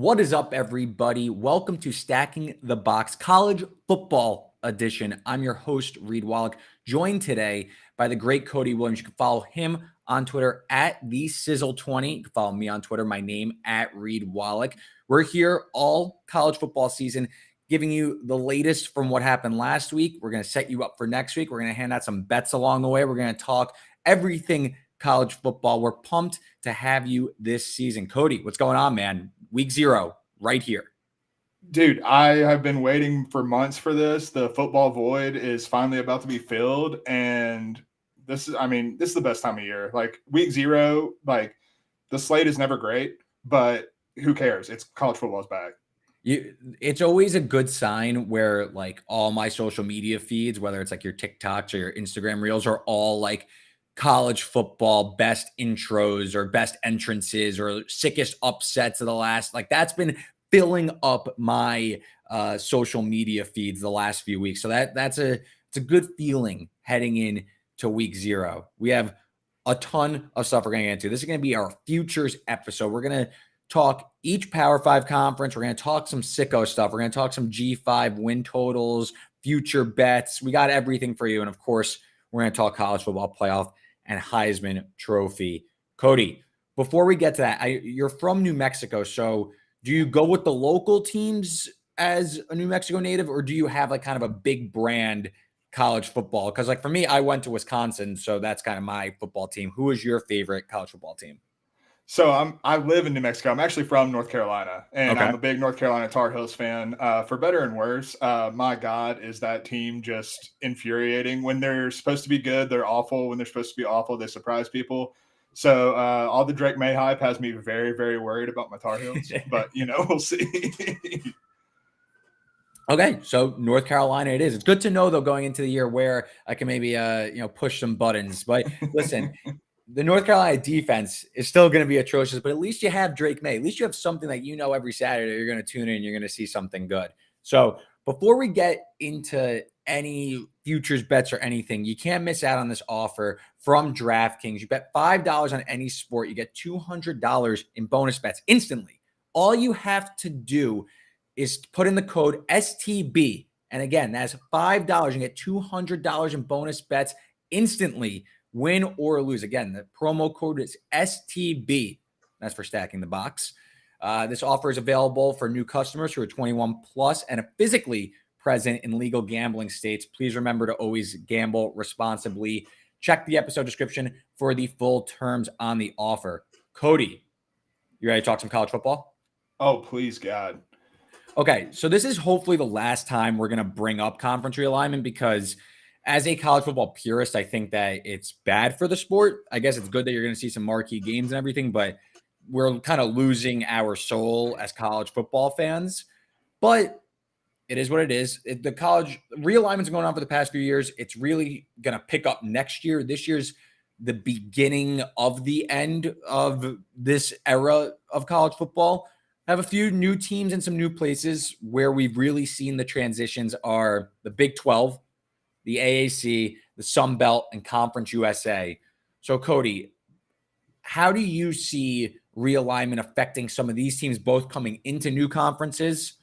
What is up, everybody? Welcome to Stacking the Box College Football Edition. I'm your host, Reed Wallach, joined today by the great Cody Williams. You can follow him on Twitter at TheSizzle20. You can follow me on Twitter, my name at Reed Wallach. We're here all college football season, giving you the latest from what happened last week. We're going to set you up for next week. We're going to hand out some bets along the way. We're going to talk everything college football. We're pumped to have you this season. Cody, what's going on, man? Week 0 right here. Dude, I have been waiting for months for this. The football void is finally about to be filled. And this is the best time of year. Like week 0, like the slate is never great, but who cares? It's college football's back. It's always a good sign where like all my social media feeds, whether it's like your TikToks or your Instagram reels, are all like college football best intros or best entrances or sickest upsets of the last, like that's been filling up my social media feeds the last few weeks. So it's a good feeling heading in to week 0. We have a ton of stuff we're going to get into. This is going to be our futures episode. We're going to talk each Power 5 conference. We're going to talk some sicko stuff. We're going to talk some G5 win totals, future bets. We got everything for you. And of course, we're going to talk college football playoff and Heisman Trophy. Cody, before we get to that, you're from New Mexico, so do you go with the local teams as a New Mexico native, or do you have like kind of a big brand college football? Because like for me, I went to Wisconsin, so that's kind of my football team. Who is your favorite college football team? So I live in New Mexico. I'm actually from North Carolina, and I'm a big North Carolina Tar Heels fan. For better and worse, my God, is that team just infuriating. When they're supposed to be good, they're awful. When they're supposed to be awful, they surprise people. So all the Drake May hype has me very, very worried about my Tar Heels. But, we'll see. Okay, so North Carolina it is. It's good to know, though, going into the year where I can maybe, push some buttons. But listen, the North Carolina defense is still going to be atrocious, but at least you have Drake May. At least you have something that every Saturday you're going to tune in and you're going to see something good. So before we get into any futures bets or anything, you can't miss out on this offer from DraftKings. You bet $5 on any sport, you get $200 in bonus bets instantly. All you have to do is put in the code STB. And again, that's $5. You get $200 in bonus bets instantly, win or lose. Again, the promo code is STB. That's for Stacking the Box. This offer is available for new customers who are 21 plus and are physically present in legal gambling states. Please remember to always gamble responsibly. Check the episode description for the full terms on the offer. Cody, you ready to talk some college football? Oh, please, God. Okay, so this is hopefully the last time we're going to bring up conference realignment because as a college football purist, I think that it's bad for the sport. I guess it's good that you're going to see some marquee games and everything, but we're kind of losing our soul as college football fans. But it is what it is. The college realignment's going on for the past few years. It's really going to pick up next year. This year's the beginning of the end of this era of college football. I have a few new teams in some new places where we've really seen the transitions are the Big 12, the AAC, the Sun Belt, and Conference USA. So, Cody, how do you see realignment affecting some of these teams both coming into new conferences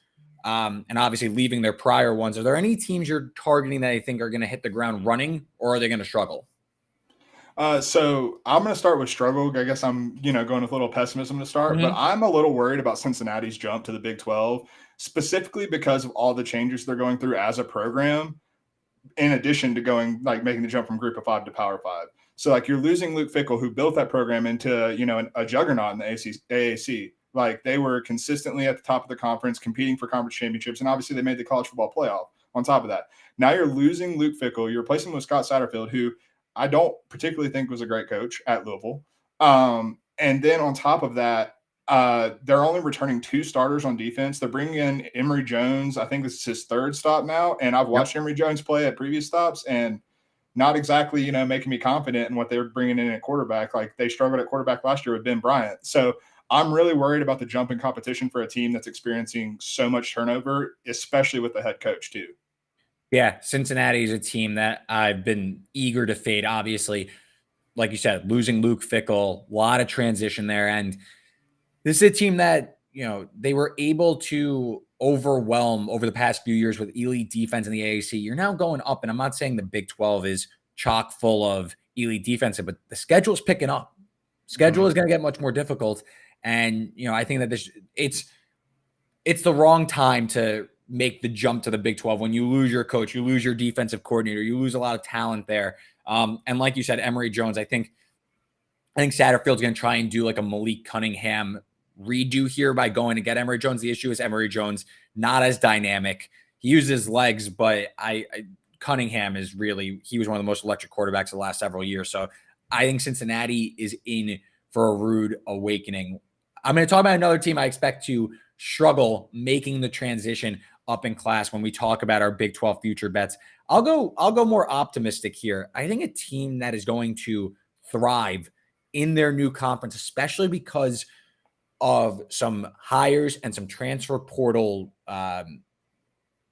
and obviously leaving their prior ones? Are there any teams you're targeting that you think are going to hit the ground running, or are they going to struggle? So I'm going to start with struggle. I guess I'm, going with a little pessimism to start, but I'm a little worried about Cincinnati's jump to the Big 12, specifically because of all the changes they're going through as a program, in addition to making the jump from Group of 5 to Power 5. So you're losing Luke Fickell, who built that program into, a juggernaut in the AAC. Like they were consistently at the top of the conference, competing for conference championships. And obviously they made the college football playoff on top of that. Now you're losing Luke Fickell. You're replacing him with Scott Satterfield, who I don't particularly think was a great coach at Louisville. And then on top of that, they're only returning 2 starters on defense. They're bringing in Emory Jones. I think this is his 3rd stop now. And I've watched Emory Jones play at previous stops and not exactly, making me confident in what they're bringing in at quarterback. Like they struggled at quarterback last year with Ben Bryant. So I'm really worried about the jump in competition for a team that's experiencing so much turnover, especially with the head coach too. Yeah, Cincinnati is a team that I've been eager to fade. Obviously, like you said, losing Luke Fickell, a lot of transition there. And this is a team that they were able to overwhelm over the past few years with elite defense in the AAC. You're now going up, and I'm not saying the Big 12 is chock full of elite defense, but the schedule is picking up. Schedule is going to get much more difficult, and I think that it's the wrong time to make the jump to the Big 12 when you lose your coach, you lose your defensive coordinator, you lose a lot of talent there. And like you said, Emory Jones, I think Satterfield's going to try and do like a Malik Cunningham redo here by going to get Emory Jones. The issue is Emory Jones not as dynamic. He uses his legs, but Cunningham is he was one of the most electric quarterbacks of the last several years. So I think Cincinnati is in for a rude awakening. I'm going to talk about another team I expect to struggle making the transition up in class when we talk about our Big 12 future bets. I'll go more optimistic here. I think a team that is going to thrive in their new conference, especially because of some hires and some transfer portal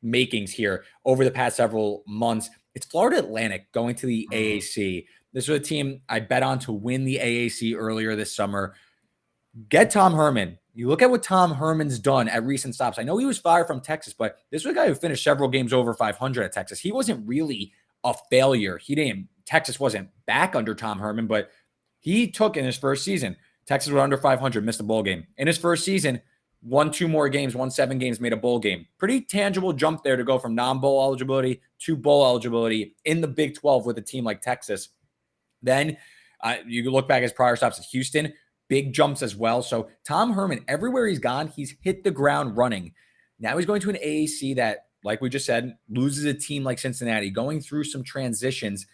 makings here over the past several months. It's Florida Atlantic going to the AAC. This was a team I bet on to win the AAC earlier this summer. Get Tom Herman. You look at what Tom Herman's done at recent stops. I know he was fired from Texas, but this was a guy who finished several games over 500 at Texas. He wasn't really a failure. Texas wasn't back under Tom Herman, but he took in his first season. Texas was under 500, missed a bowl game. In his first season, won 2 more games, won 7 games, made a bowl game. Pretty tangible jump there to go from non-bowl eligibility to bowl eligibility in the Big 12 with a team like Texas. Then you look back at his prior stops at Houston, big jumps as well. So Tom Herman, everywhere he's gone, he's hit the ground running. Now he's going to an AAC that, like we just said, loses a team like Cincinnati, going through some transitions.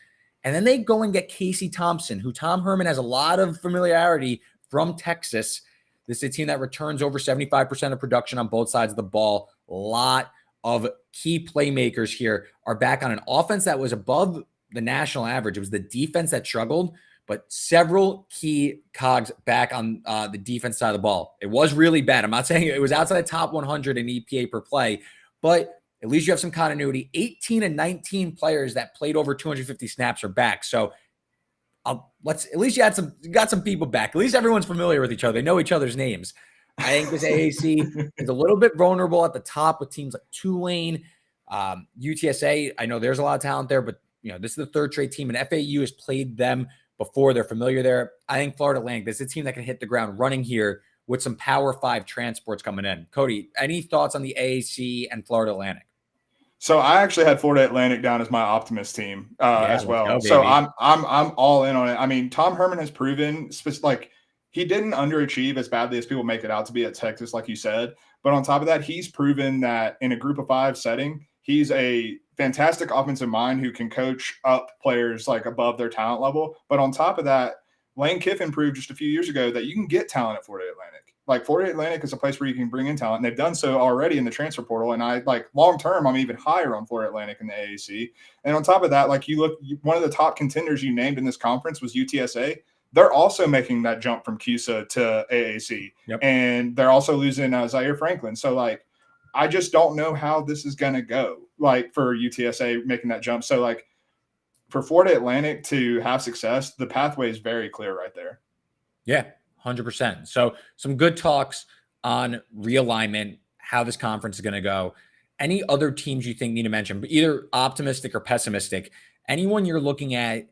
And then they go and get Casey Thompson, who Tom Herman has a lot of familiarity from Texas. This is a team that returns over 75% of production on both sides of the ball. A lot of key playmakers here are back on an offense that was above the national average. It was the defense that struggled, but several key cogs back on the defense side of the ball. It was really bad. I'm not saying it was outside the top 100 in EPA per play, but at least you have some continuity. 18 and 19 players that played over 250 snaps are back. So at least you got some people back. At least everyone's familiar with each other. They know each other's names. I think this AAC is a little bit vulnerable at the top with teams like Tulane, UTSA. I know there's a lot of talent there, but this is the third straight team, and FAU has played them before. They're familiar there. I think Florida Atlantic, this is a team that can hit the ground running here with some Power 5 transports coming in. Cody, any thoughts on the AAC and Florida Atlantic? So I actually had Florida Atlantic down as my optimist team as well. Go, so I'm all in on it. I mean, Tom Herman has proven he didn't underachieve as badly as people make it out to be at Texas, like you said. But on top of that, he's proven that in a group of 5 setting, he's a fantastic offensive mind who can coach up players like above their talent level. But on top of that, Lane Kiffin proved just a few years ago that you can get talent at Florida Atlantic. Like Florida Atlantic is a place where you can bring in talent, and they've done so already in the transfer portal. And long term, I'm even higher on Florida Atlantic in the AAC. And on top of that, one of the top contenders you named in this conference was UTSA. They're also making that jump from CUSA to AAC, and they're also losing Zaire Franklin. So I just don't know how this is going to go. For UTSA making that jump. So for Florida Atlantic to have success, the pathway is very clear right there. Yeah. 100%. So some good talks on realignment, how this conference is going to go. Any other teams you think need to mention, but either optimistic or pessimistic? Anyone you're looking at?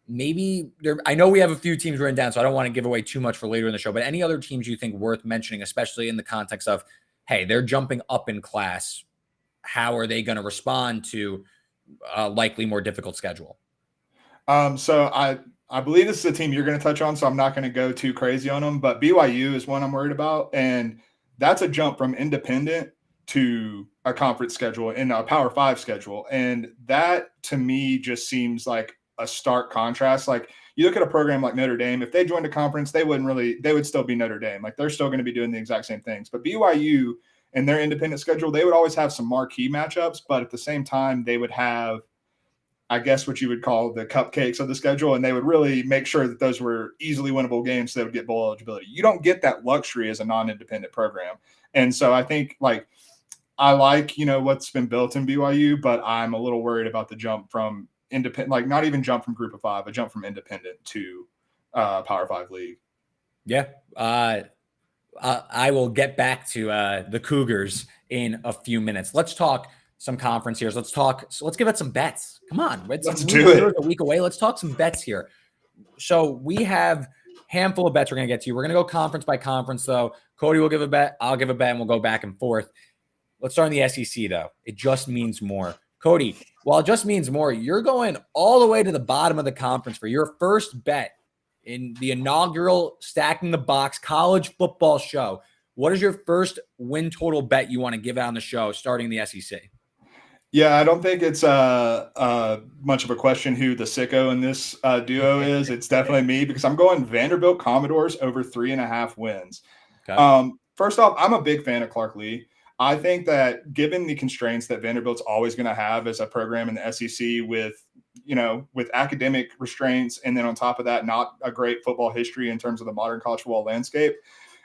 Maybe I know we have a few teams written down, so I don't want to give away too much for later in the show, but any other teams you think worth mentioning, especially in the context of, hey, they're jumping up in class. How are they going to respond to a likely more difficult schedule? So I believe this is a team you're going to touch on, so I'm not going to go too crazy on them. But BYU is one I'm worried about, and that's a jump from independent to a conference schedule and a Power 5 schedule. And that, to me, just seems like a stark contrast. You look at a program like Notre Dame, if they joined a conference, they would still be Notre Dame. They're still going to be doing the exact same things. But BYU and their independent schedule, they would always have some marquee matchups, but at the same time, they would have, I guess, what you would call the cupcakes of the schedule, and they would really make sure that those were easily winnable games so they would get bowl eligibility. You don't get that luxury as a non-independent program. And so I think I like what's been built in BYU, but I'm a little worried about the jump from independent, not even jump from group of 5, a jump from independent to Power 5 league. Yeah. I will get back to the Cougars in a few minutes. Let's talk some conference here. Let's give it some bets. Come on. Let's do it. A week away. Let's talk some bets here. So we have handful of bets we're going to get to. We're going to go conference by conference, though. Cody will give a bet. I'll give a bet, and we'll go back and forth. Let's start in the SEC, though. It just means more. Cody, while it just means more, you're going all the way to the bottom of the conference for your first bet in the inaugural Stacking the Box college football show. What is your first win total bet you want to give out on the show starting in the SEC? Yeah, I don't think it's much of a question who the sicko in this duo is. It's definitely me because I'm going Vanderbilt Commodores over 3.5 wins. Okay. First off, I'm a big fan of Clark Lee. I think that given the constraints that Vanderbilt's always going to have as a program in the SEC with academic restraints, and then on top of that, not a great football history in terms of the modern college football landscape,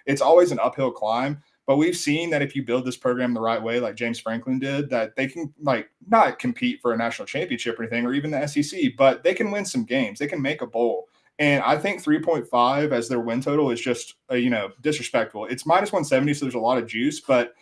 it's always an uphill climb. But we've seen that if you build this program the right way, like James Franklin did, that they can not compete for a national championship or anything, or even the SEC, but they can win some games. They can make a bowl. And I think 3.5 as their win total is just, disrespectful. It's minus 170, so there's a lot of juice, but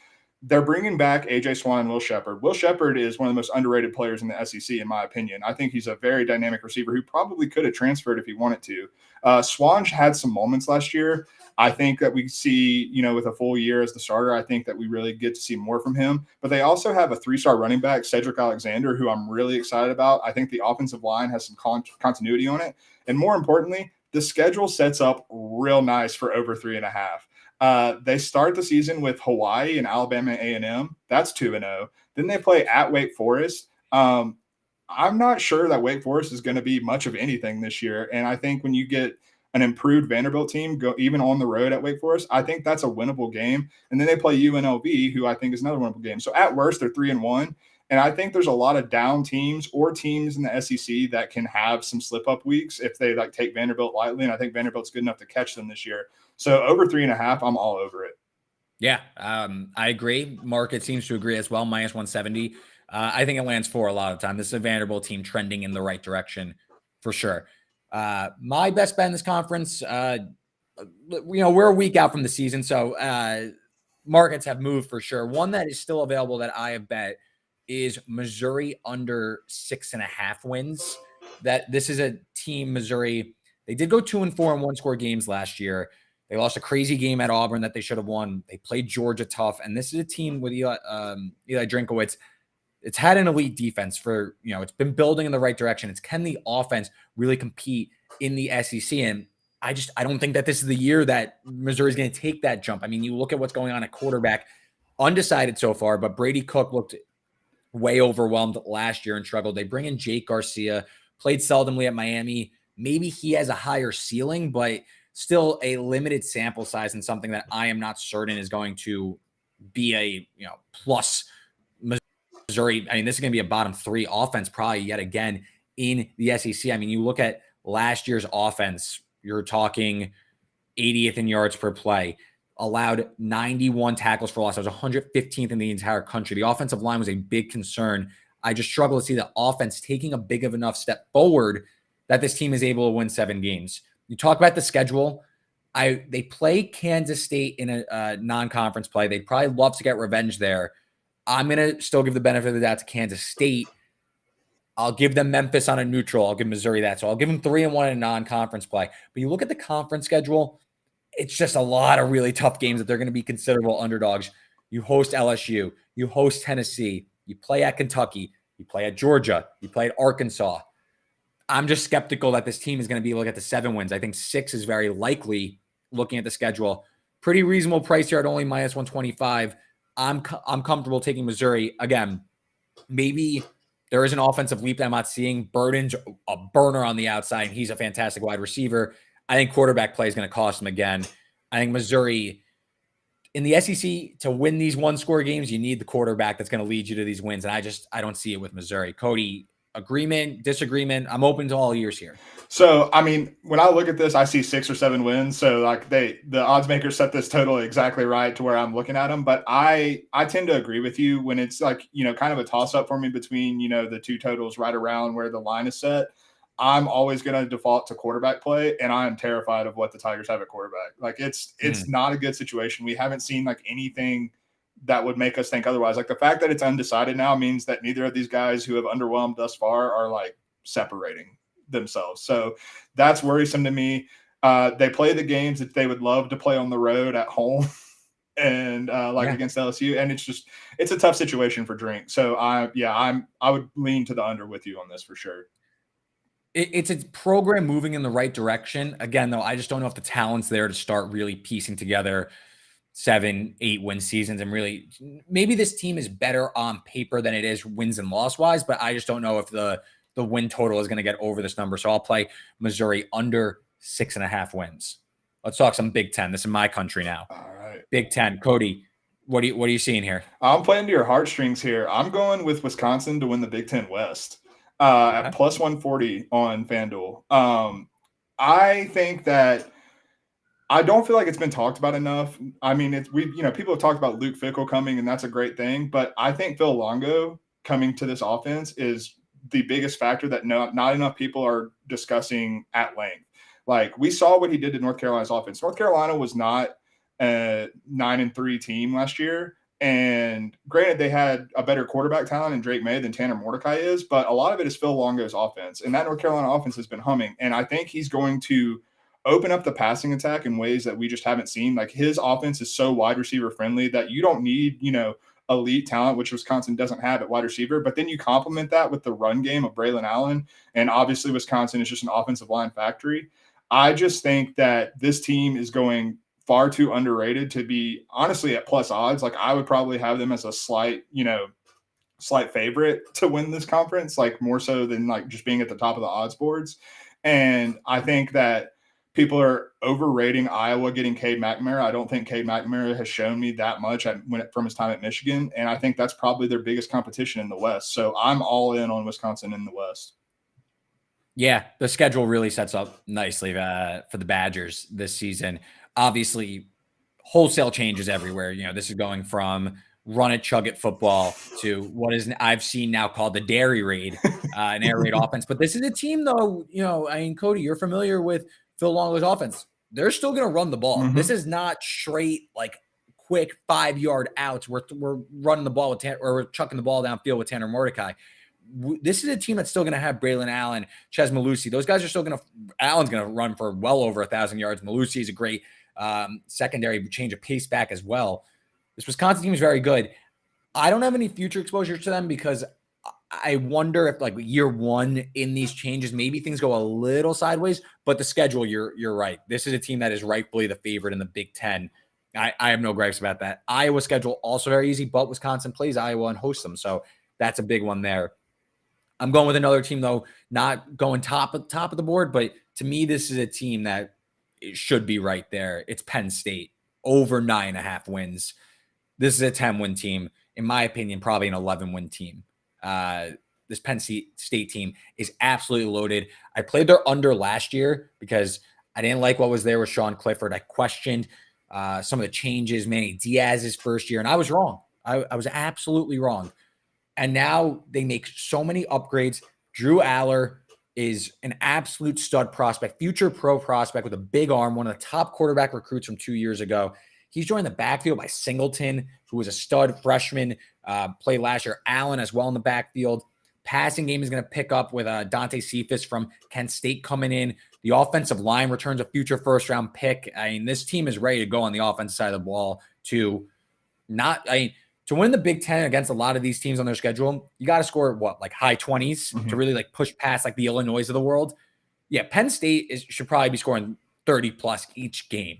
they're bringing back A.J. Swan and Will Sheppard. Will Sheppard is one of the most underrated players in the SEC, in my opinion. I think he's a very dynamic receiver who probably could have transferred if he wanted to. Swan had some moments last year. I think that we see, with a full year as the starter, I think that we really get to see more from him. But they also have a 3-star running back, Cedric Alexander, who I'm really excited about. I think the offensive line has some continuity on it. And more importantly, the schedule sets up real nice for over 3.5. They start the season with Hawaii and Alabama A&M. That's 2-0. Then they play at Wake Forest. I'm not sure that Wake Forest is going to be much of anything this year. And I think when you get an improved Vanderbilt team go even on the road at Wake Forest, I think that's a winnable game. And then they play UNLV, who I think is another winnable game. So at worst, they're 3-1. And I think there's a lot of down teams or teams in the SEC that can have some slip-up weeks if they take Vanderbilt lightly. And I think Vanderbilt's good enough to catch them this year. So over 3.5, I'm all over it. Yeah, I agree. Market seems to agree as well. Minus 170. I think it lands 4 a lot of the time. This is a Vanderbilt team trending in the right direction for sure. My best bet in this conference, we're a week out from the season, so markets have moved for sure. One that is still available that I have bet is Missouri under 6.5 wins. That this is a team, Missouri. They did go 2-4 in one-score games last year. They lost a crazy game at Auburn that they should have won. They played Georgia tough, and this is a team with Eli Drinkowitz. It's had an elite defense for, it's been building in the right direction. Can the offense really compete in the SEC? And I don't think that this is the year that Missouri is going to take that jump. I mean, you look at what's going on at quarterback, undecided so far, but Brady Cook looked way overwhelmed last year and struggled. They bring in Jake Garcia, played seldomly at Miami. Maybe he has a higher ceiling, but still a limited sample size and something that I am not certain is going to be a, plus Missouri. I mean, this is going to be a bottom 3 offense probably yet again in the SEC. I mean, you look at last year's offense, you're talking 80th in yards per play, allowed 91 tackles for loss. That was 115th in the entire country. The offensive line was a big concern. I just struggle to see the offense taking a big of enough step forward that this team is able to win 7 games. You talk about the schedule. They play Kansas State in a non-conference play. They'd probably love to get revenge there. I'm going to still give the benefit of the doubt to Kansas State. I'll give them Memphis on a neutral. I'll give Missouri that. So I'll give them 3-1 in non-conference play. But you look at the conference schedule, it's just a lot of really tough games that they're going to be considerable underdogs. You host LSU. You host Tennessee. You play at Kentucky. You play at Georgia. You play at Arkansas. I'm just skeptical that this team is going to be able to get to 7 wins. I think 6 is very likely looking at the schedule. Pretty reasonable price here at only minus 125. I'm comfortable taking Missouri. Again, maybe there is an offensive leap that I'm not seeing. Burden's a burner on the outside. He's a fantastic wide receiver. I think quarterback play is going to cost him again. I think Missouri, in the SEC, to win these one-score games, you need the quarterback that's going to lead you to these wins. And I don't see it with Missouri. Cody, agreement, disagreement? I'm open to all ears here. So, I mean, when I look at this, I see 6 or 7 wins. So, the odds makers set this total exactly right to where I'm looking at them. But I tend to agree with you when it's kind of a toss-up for me between, the 2 totals right around where the line is set. I'm always going to default to quarterback play, and I'm terrified of what the Tigers have at quarterback. Like it's not a good situation. We haven't seen like anything that would make us think otherwise. Like the fact that it's undecided now means that neither of these guys who have underwhelmed thus far are like separating themselves. So that's worrisome to me. They play the games that they would love to play on the road at home and against LSU. And it's a tough situation for Drink. So I would lean to the under with you on this for sure. It's a program moving in the right direction. Again, though, I just don't know if the talent's there to start really piecing together 7-8 win seasons. And really, maybe this team is better on paper than it is wins and loss wise, but I just don't know if the win total is going to get over this number. So I'll play Missouri under 6.5 wins. Let's talk some Big Ten. This is my country now. All right. Big Ten. Cody, what are you seeing here? I'm playing to your heartstrings here. I'm going with Wisconsin to win the Big Ten West at plus 140 on FanDuel. I think that I don't feel like it's been talked about enough. I mean, people have talked about Luke Fickell coming, and that's a great thing. But I think Phil Longo coming to this offense is the biggest factor that not enough people are discussing at length. Like we saw what he did to North Carolina's offense. North Carolina was not a 9-3 team last year. And granted, they had a better quarterback talent in Drake May than Tanner Mordecai is, but a lot of it is Phil Longo's offense. And that North Carolina offense has been humming. And I think he's going to open up the passing attack in ways that we just haven't seen. Like his offense is so wide receiver friendly that you don't need, elite talent, which Wisconsin doesn't have at wide receiver. But then you complement that with the run game of Braylon Allen. And obviously Wisconsin is just an offensive line factory. I just think that this team is going far too underrated to be honestly at plus odds. Like I would probably have them as a slight favorite to win this conference, like more so than like just being at the top of the odds boards. And I think that people are overrating Iowa getting Cade McNamara. I don't think Cade McNamara has shown me that much from his time at Michigan. And I think that's probably their biggest competition in the West. So I'm all in on Wisconsin in the West. Yeah, the schedule really sets up nicely for the Badgers this season. Obviously, wholesale changes everywhere. This is going from run it, chug it football to what is I've seen now called the dairy raid, an air raid offense. But this is a team, though. Cody, you're familiar with Phil Longo's offense. They're still going to run the ball. Mm-hmm. This is not straight like quick 5-yard outs. We're running the ball with or we're chucking the ball downfield with Tanner Mordecai. This is a team that's still going to have Braylon Allen, Ches Malusi. Those guys are still going to – Allen's going to run for well over 1,000 yards. Malusi is a great secondary change of pace back as well. This Wisconsin team is very good. I don't have any future exposure to them because I wonder if like year one in these changes, maybe things go a little sideways. But the schedule, you're right. This is a team that is rightfully the favorite in the Big Ten. I have no gripes about that. Iowa schedule also very easy, but Wisconsin plays Iowa and hosts them. So that's a big one there. I'm going with another team, though, not going top of the board, but to me, this is a team that it should be right there. It's Penn State, over 9.5 wins. This is a 10-win team. In my opinion, probably an 11-win team. This Penn State team is absolutely loaded. I played their under last year because I didn't like what was there with Sean Clifford. I questioned some of the changes, Manny Diaz's first year, and I was wrong. I was absolutely wrong. And now they make so many upgrades. Drew Aller is an absolute stud prospect, future pro prospect with a big arm, one of the top quarterback recruits from 2 years ago. He's joined the backfield by Singleton, who was a stud freshman, played last year. Allen as well in the backfield. Passing game is going to pick up with Dante Cephas from Kent State coming in. The offensive line returns a future first-round pick. I mean, this team is ready to go on the offensive side of the ball to win the Big Ten against a lot of these teams on their schedule. You got to score like high 20s to really like push past like the Illinois of the world. Yeah, Penn State should probably be scoring 30 plus each game.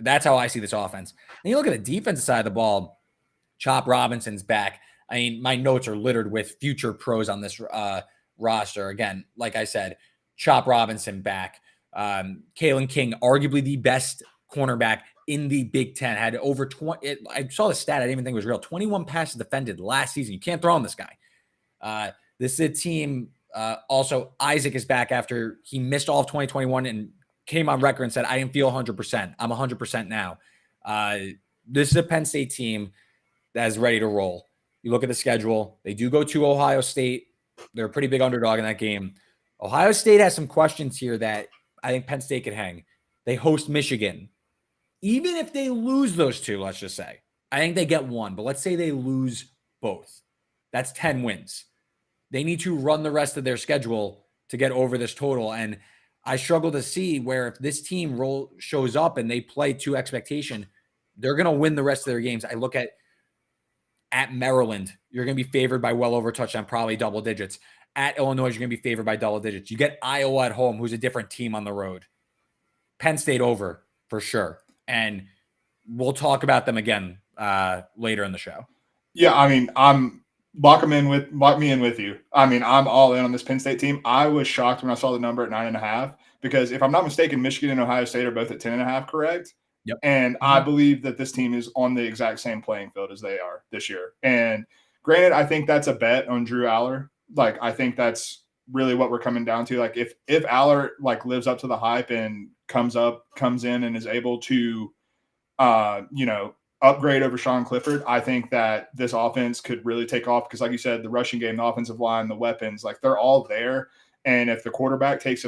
That's how I see this offense. And you look at the defensive side of the ball, Chop Robinson's back. I mean, my notes are littered with future pros on this roster. Again, like I said, Chop Robinson back. Kalen King, arguably the best cornerback in the Big Ten, had over 20. I saw the stat. I didn't even think it was real. 21 passes defended last season. You can't throw on this guy. This is a team. Also, Isaac is back after he missed all of 2021 and came on record and said, I didn't feel 100%. I'm 100% now. This is a Penn State team that is ready to roll. You look at the schedule. They do go to Ohio State. They're a pretty big underdog in that game. Ohio State has some questions here that I think Penn State could hang. They host Michigan. Even if they lose those two, let's just say, I think they get one, but let's say they lose both. That's 10 wins. They need to run the rest of their schedule to get over this total. And I struggle to see where if this team shows up and they play to expectation, they're going to win the rest of their games. I look at Maryland, you're going to be favored by well over a touchdown, probably double digits. At Illinois, you're going to be favored by double digits. You get Iowa at home, who's a different team on the road. Penn State over for sure. And we'll talk about them again later in the show. Yeah, I mean, lock me in with you. I mean, I'm all in on this Penn State team. I was shocked when I saw the number at 9.5 because if I'm not mistaken, Michigan and Ohio State are both at 10.5, correct? Yep. And I believe that this team is on the exact same playing field as they are this year. And granted, I think that's a bet on Drew Aller. Like, I think that's really what we're coming down to. Like, if Aller like lives up to the hype and comes in and is able to, upgrade over Sean Clifford, I think that this offense could really take off because, like you said, the rushing game, the offensive line, the weapons, like they're all there. And if the quarterback makes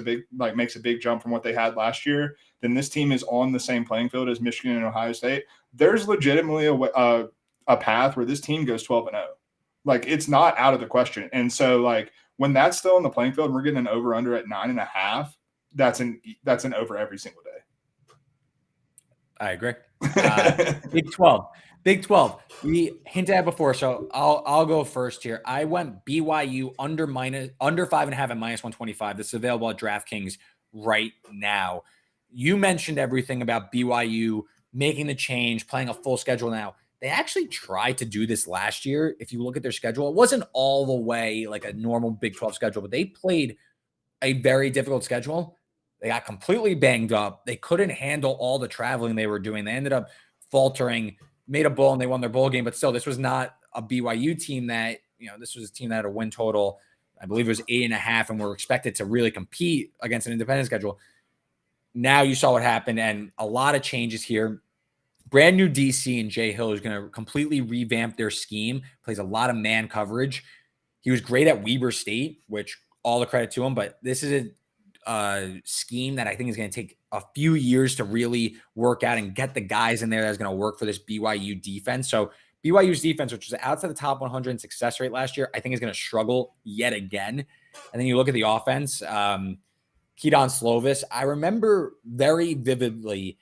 a big jump from what they had last year, then this team is on the same playing field as Michigan and Ohio State. There's legitimately a path where this team goes 12-0. Like, it's not out of the question. And so, like, when that's still in the playing field and we're getting an over/under at 9.5, that's an over every single day. I agree. Big 12. We hinted at before, so I'll go first here. I went BYU under 5.5 at -125. This is available at DraftKings right now. You mentioned everything about BYU making the change, playing a full schedule now. They actually tried to do this last year. If you look at their schedule, it wasn't all the way like a normal Big 12 schedule, but they played a very difficult schedule. They got completely banged up. They couldn't handle all the traveling they were doing. They ended up faltering, made a bowl, and they won their bowl game. But still, this was not a BYU team that, this was a team that had a win total. I believe it was 8.5, and were expected to really compete against an independent schedule. Now you saw what happened, and a lot of changes here. Brand new DC and Jay Hill is going to completely revamp their scheme, plays a lot of man coverage. He was great at Weber State, which all the credit to him, but this is a scheme that I think is going to take a few years to really work out and get the guys in there that's going to work for this BYU defense. So BYU's defense, which was outside the top 100 in success rate last year, I think is going to struggle yet again. And then you look at the offense, Keaton Slovis. I remember very vividly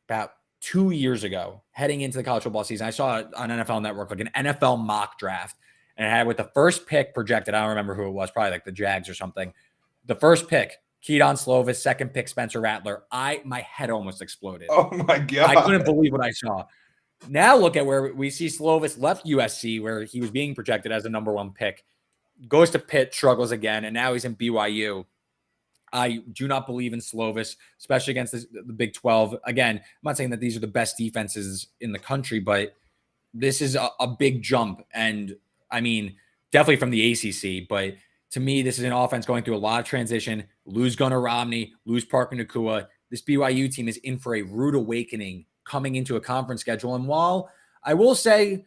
about 2 years ago, heading into the college football season, I saw on NFL Network, like an NFL mock draft, and it had with the first pick projected, I don't remember who it was, probably like the Jags or something. The first pick, Keaton Slovis, second pick, Spencer Rattler. My head almost exploded. Oh my God. I couldn't believe what I saw. Now look at where we see Slovis left USC, where he was being projected as a number one pick, goes to Pitt, struggles again, and now he's in BYU. I do not believe in Slovis, especially against the Big 12. Again, I'm not saying that these are the best defenses in the country, but this is a big jump. And I mean, definitely from the ACC, but to me, this is an offense going through a lot of transition. Lose Gunnar Romney, lose Parker Nakua. This BYU team is in for a rude awakening coming into a conference schedule. And while I will say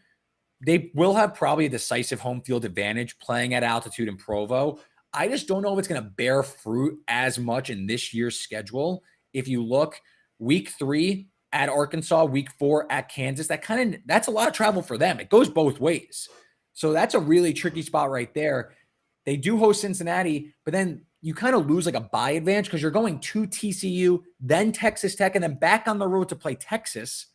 they will have probably a decisive home field advantage playing at altitude in Provo, I just don't know if it's going to bear fruit as much in this year's schedule. If you look, week 3 at Arkansas, week 4 at Kansas, that's a lot of travel for them. It goes both ways. So that's a really tricky spot right there. They do host Cincinnati, but then you kind of lose like a bye advantage because you're going to TCU, then Texas Tech, and then back on the road to play Texas.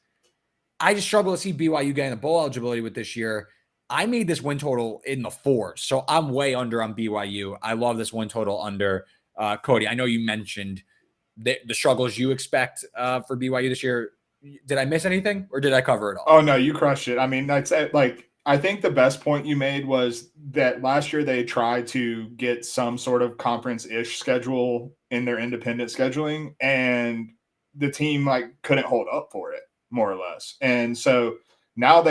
I just struggle to see BYU getting the bowl eligibility with this year. I made this win total in the 4s, so I'm way under on BYU. I love this win total under. Cody, I know you mentioned the struggles you expect for BYU this year. Did I miss anything, or did I cover it all? Oh, no, you crushed it. I mean, that's like, I think the best point you made was that last year they tried to get some sort of conference-ish schedule in their independent scheduling, and the team like couldn't hold up for it, more or less. And so now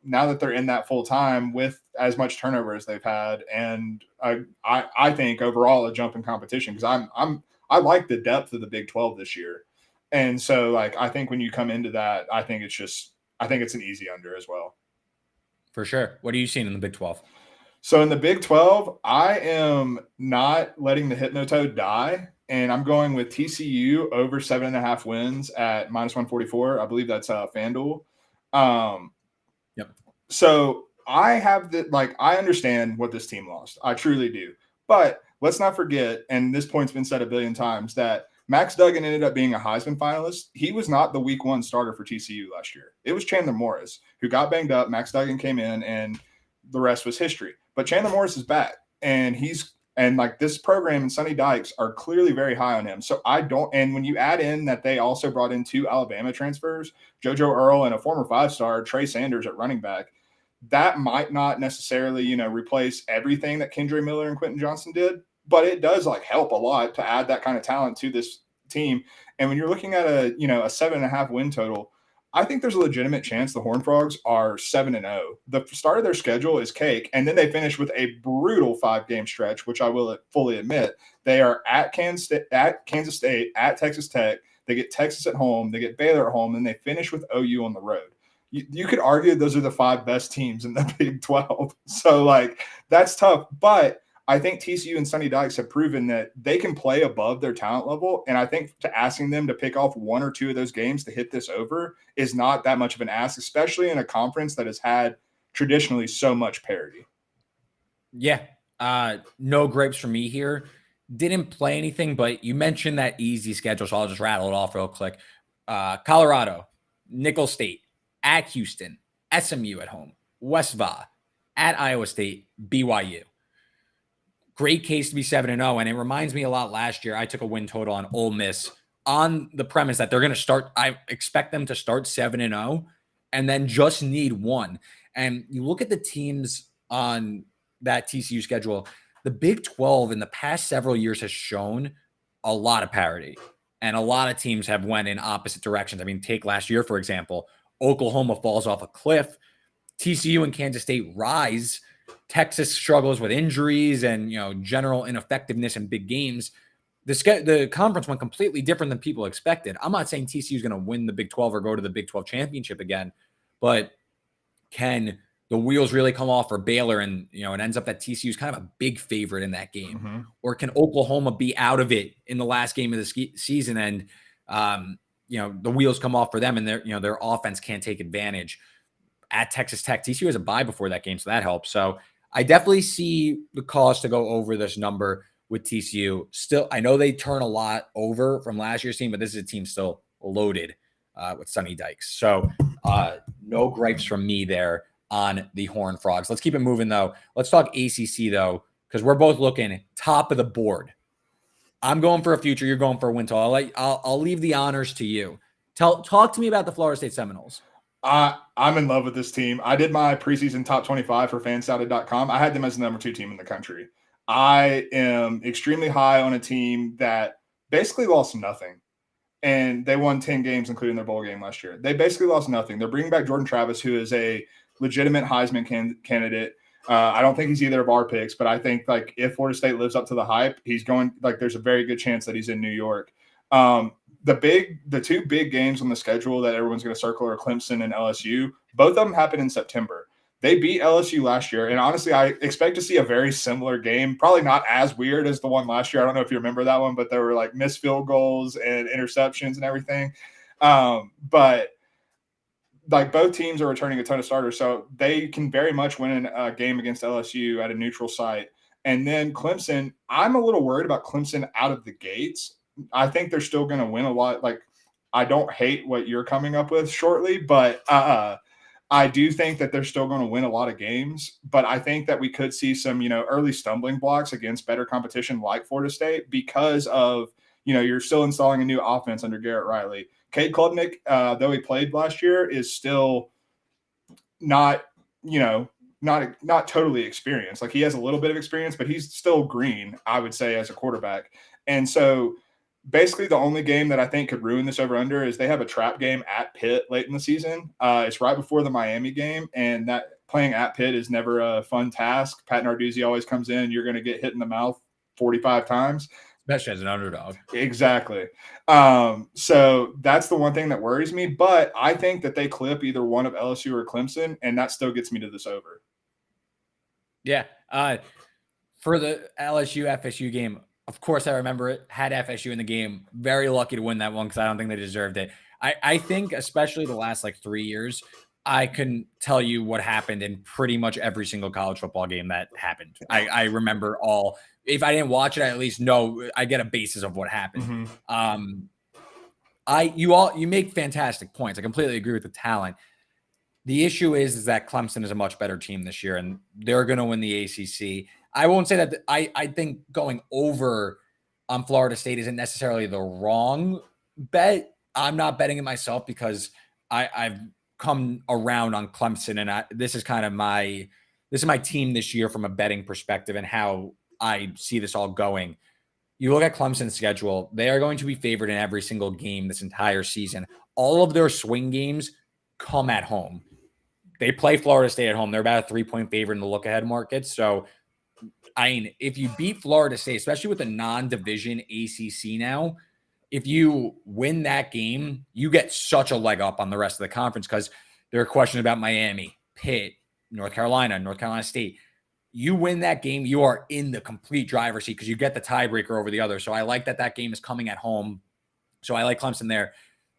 now that they're in that full time with as much turnover as they've had, and I think overall a jump in competition because I like the depth of the Big 12 this year, and so like I think when you come into that, I think it's an easy under as well. For sure. What are you seeing in the Big 12? So in the Big 12, I am not letting the hypnotoad die, and I'm going with TCU over 7.5 wins at -144. I believe that's FanDuel. Yep. So I have I understand what this team lost. I truly do. But let's not forget, and this point's been said a billion times, that Max Duggan ended up being a Heisman finalist. He was not the week 1 starter for TCU last year. It was Chandler Morris who got banged up. Max Duggan came in, and the rest was history. But Chandler Morris is back, and this program and Sonny Dykes are clearly very high on him. So I don't, and when you add in that they also brought in 2 Alabama transfers, JoJo Earl and a former 5-star, Trey Sanders at running back, that might not necessarily, replace everything that Kendre Miller and Quentin Johnson did, but it does help a lot to add that kind of talent to this team. And when you're looking at a 7.5 win total, I think there's a legitimate chance the Horned Frogs are 7-0. The start of their schedule is cake, and then they finish with a brutal 5-game stretch, which I will fully admit. They are at Kansas State, at Texas Tech. They get Texas at home. They get Baylor at home, and they finish with OU on the road. You could argue those are the 5 best teams in the Big 12. So, that's tough. But I think TCU and Sonny Dykes have proven that they can play above their talent level. And I think asking them to pick off 1 or 2 of those games to hit this over is not that much of an ask, especially in a conference that has had traditionally so much parity. Yeah. No grapes for me here. Didn't play anything, but you mentioned that easy schedule, so I'll just rattle it off real quick. Colorado, Nicholls State, at Houston, SMU at home, West Va, at Iowa State, BYU. Great case to be 7-0, and it reminds me a lot last year. I took a win total on Ole Miss on the premise that they're going to start. I expect them to start 7-0 and then just need 1. And you look at the teams on that TCU schedule, the Big 12 in the past several years has shown a lot of parity, and a lot of teams have went in opposite directions. I mean, take last year, for example. Oklahoma falls off a cliff. TCU and Kansas State rise. Texas struggles with injuries and general ineffectiveness in big games. The conference went completely different than people expected. I'm not saying TCU is going to win the Big 12 or go to the Big 12 championship again, but can the wheels really come off for Baylor and it ends up that TCU is kind of a big favorite in that game? Mm-hmm. Or can Oklahoma be out of it in the last game of the season and the wheels come off for them and their offense can't take advantage? At Texas Tech, TCU has a bye before that game, so that helps. So I definitely see the cause to go over this number with TCU. Still, I know they turn a lot over from last year's team, but this is a team still loaded with Sonny Dykes. So no gripes from me there on the Horned Frogs. Let's keep it moving, though. Let's talk ACC, though, because we're both looking top of the board. I'm going for a future. You're going for a win total. I'll leave the honors to you. Talk to me about the Florida State Seminoles. I'm in love with this team. I did my preseason top 25 for fansouted.com. I had them as the number 2 team in the country. I am extremely high on a team that basically lost nothing. And they won 10 games, including their bowl game last year. They basically lost nothing. They're bringing back Jordan Travis, who is a legitimate Heisman candidate. I don't think he's either of our picks, but I think if Florida State lives up to the hype, he's going there's a very good chance that he's in New York. The 2 big games on the schedule that everyone's going to circle are Clemson and LSU. Both of them happen in September. They beat LSU last year, and honestly, I expect to see a very similar game. Probably not as weird as the one last year. I don't know if you remember that one, but there were missed field goals and interceptions and everything. But both teams are returning a ton of starters, so they can very much win a game against LSU at a neutral site. And then Clemson, I'm a little worried about Clemson out of the gates. I think they're still going to win a lot. I don't hate what you're coming up with shortly, but I do think that they're still going to win a lot of games. But I think that we could see some, early stumbling blocks against better competition like Florida State because of, you're still installing a new offense under Garrett Riley. Cade Klubnik, though he played last year, is still not totally experienced. He has a little bit of experience, but he's still green, I would say, as a quarterback. And so basically the only game that I think could ruin this over-under is they have a trap game at Pitt late in the season. It's right before the Miami game, and that playing at Pitt is never a fun task. Pat Narduzzi always comes in. You're going to get hit in the mouth 45 times. Especially as an underdog. Exactly. So that's the one thing that worries me, but I think that they clip either one of LSU or Clemson, and that still gets me to this over. Yeah. For the LSU FSU game, of course I remember it. Had FSU in the game. Very lucky to win that one because I don't think they deserved it. I think especially the last like 3 years, I can tell you what happened in pretty much every single college football game that happened. I remember all. If I didn't watch it, I at least know I get a basis of what happened. Mm-hmm. You make fantastic points. I completely agree with the talent. The issue is that Clemson is a much better team this year, and they're going to win the ACC. I won't say that I think going over on Florida State isn't necessarily the wrong bet. I'm not betting it myself because I've come around on Clemson, and this is my team this year from a betting perspective and how I see this all going. You look at Clemson's schedule; they are going to be favored in every single game this entire season. All of their swing games come at home. They play Florida State at home. They're about a 3-point favorite in the look-ahead market. So, I mean, if you beat Florida State, especially with the non-division ACC now, if you win that game, you get such a leg up on the rest of the conference because there are questions about Miami, Pitt, North Carolina State. You win that game, you are in the complete driver's seat because you get the tiebreaker over the other. So I like that game is coming at home. So I like Clemson there.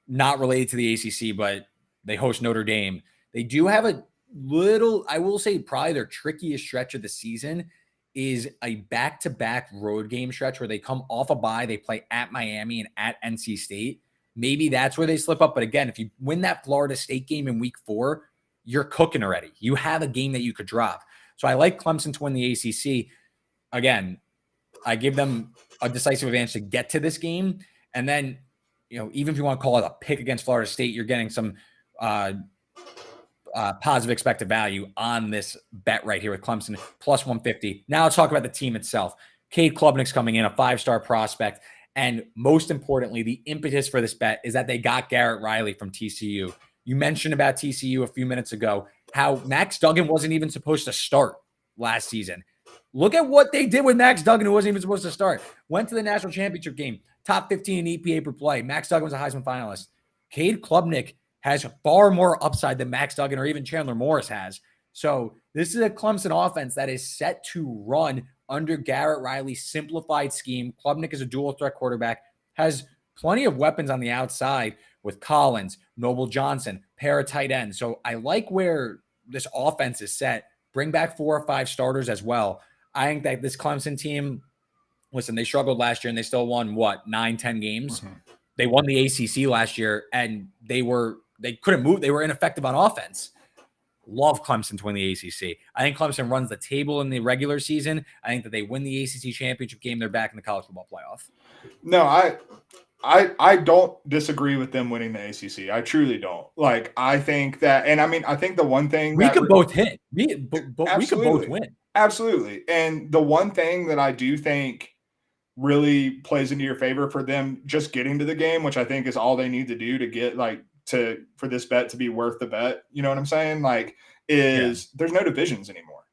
Not related to the ACC, but they host Notre Dame. They do have a little, I will say, probably their trickiest stretch of the season is a back-to-back road game stretch where they come off a bye. They play at Miami and at NC State. Maybe that's where they slip up. But again, if you win that Florida State game in week 4, you're cooking already. You have a game that you could drop. So I like Clemson to win the ACC. Again, I give them a decisive advantage to get to this game. And then, even if you want to call it a pick against Florida State, you're getting some positive expected value on this bet right here with Clemson plus 150. Now let's talk about the team itself. Cade Klubnik's coming in, a 5-star prospect. And most importantly, the impetus for this bet is that they got Garrett Riley from TCU. You mentioned about TCU a few minutes ago, how Max Duggan wasn't even supposed to start last season. Look at what they did with Max Duggan, who wasn't even supposed to start. Went to the national championship game, top 15 in EPA per play. Max Duggan was a Heisman finalist. Cade Klubnik has far more upside than Max Duggan or even Chandler Morris has. So this is a Clemson offense that is set to run under Garrett Riley's simplified scheme. Klubnik is a dual threat quarterback, has plenty of weapons on the outside with Collins, Noble Johnson, pair of tight ends. So I like where this offense is set. Bring back 4 or 5 starters as well. I think that this Clemson team, listen, they struggled last year and they still won 9-10 games. Mm-hmm. They won the ACC last year and they couldn't move. They were ineffective on offense. Love Clemson to win the ACC. I think Clemson runs the table in the regular season. I think that they win the ACC championship game. They're back in the college football playoff. No, I don't disagree with them winning the ACC. I truly don't. Like, I think that, and I mean, I think the one thing we could both hit. We could both win. Absolutely. And the one thing that I do think really plays into your favor for them just getting to the game, which I think is all they need to do to get for this bet to be worth the bet. You know what I'm saying? There's no divisions anymore.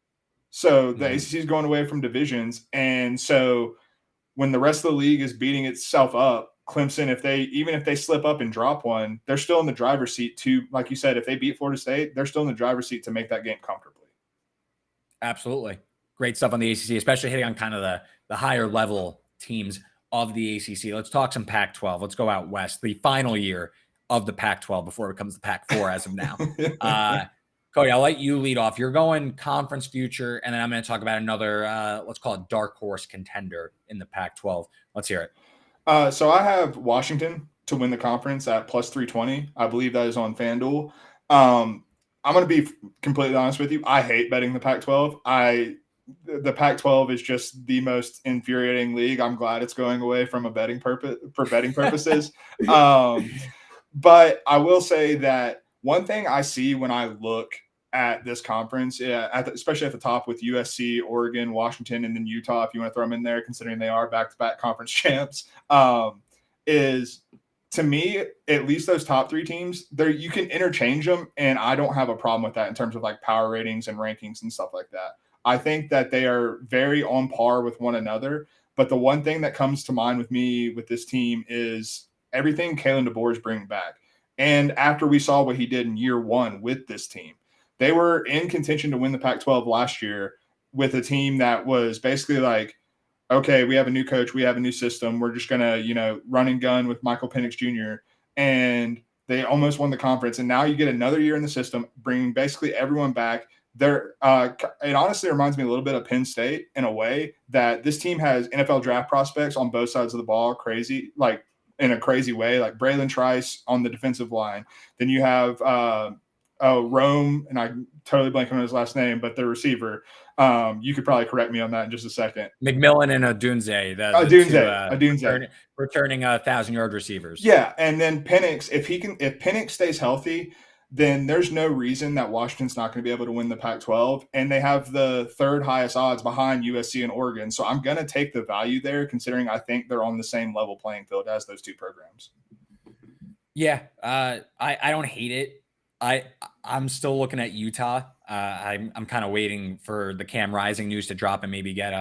So the ACC is going away from divisions. And so when the rest of the league is beating itself up, Clemson, even if they slip up and drop one, they're still in the driver's seat to, like you said, if they beat Florida State, they're still in the driver's seat to make that game comfortably. Absolutely. Great stuff on the ACC, especially hitting on kind of the higher level teams of the ACC. Let's talk some Pac-12. Let's go out west. The final year of the Pac-12 before it becomes the Pac-4 as of now. Cody, I'll let you lead off. You're going conference future, and then I'm going to talk about another, let's call it dark horse contender in the Pac-12. Let's hear it. So I have Washington to win the conference at plus 320. I believe that is on FanDuel. I'm going to be completely honest with you. I hate betting the Pac-12. The Pac-12 is just the most infuriating league. I'm glad it's going away from for betting purposes. But I will say that one thing I see when I look at this conference, especially at the top with USC, Oregon, Washington, and then Utah, if you want to throw them in there, considering they are back-to-back conference champs, is, to me, at least those top 3 teams, you can interchange them, and I don't have a problem with that in terms of power ratings and rankings and stuff like that. I think that they are very on par with one another. But the one thing that comes to mind with me with this team is everything Kalen DeBoer is bringing back. And after we saw what he did in year 1 with this team, they were in contention to win the Pac-12 last year. with a team that was basically like, okay, we have a new coach, we have a new system, we're just gonna, run and gun with Michael Penix Jr. And they almost won the conference, and now you get another year in the system, bringing basically everyone back. It honestly reminds me a little bit of Penn State in a way that this team has NFL draft prospects on both sides of the ball, crazy, like in a crazy way, like Braylon Trice on the defensive line. Then you have Rome, and I totally blank on his last name, but the receiver. You could probably correct me on that in just a second. McMillan and Odunze. Odunze. Returning 1,000-yard receivers. Yeah, and then Penix, if Penix stays healthy, then there's no reason that Washington's not going to be able to win the Pac-12, and they have the third highest odds behind USC and Oregon. So I'm going to take the value there, considering I think they're on the same level playing field as those two programs. Yeah, I don't hate it. I'm still looking at Utah. I'm kind of waiting for the Cam Rising news to drop and maybe get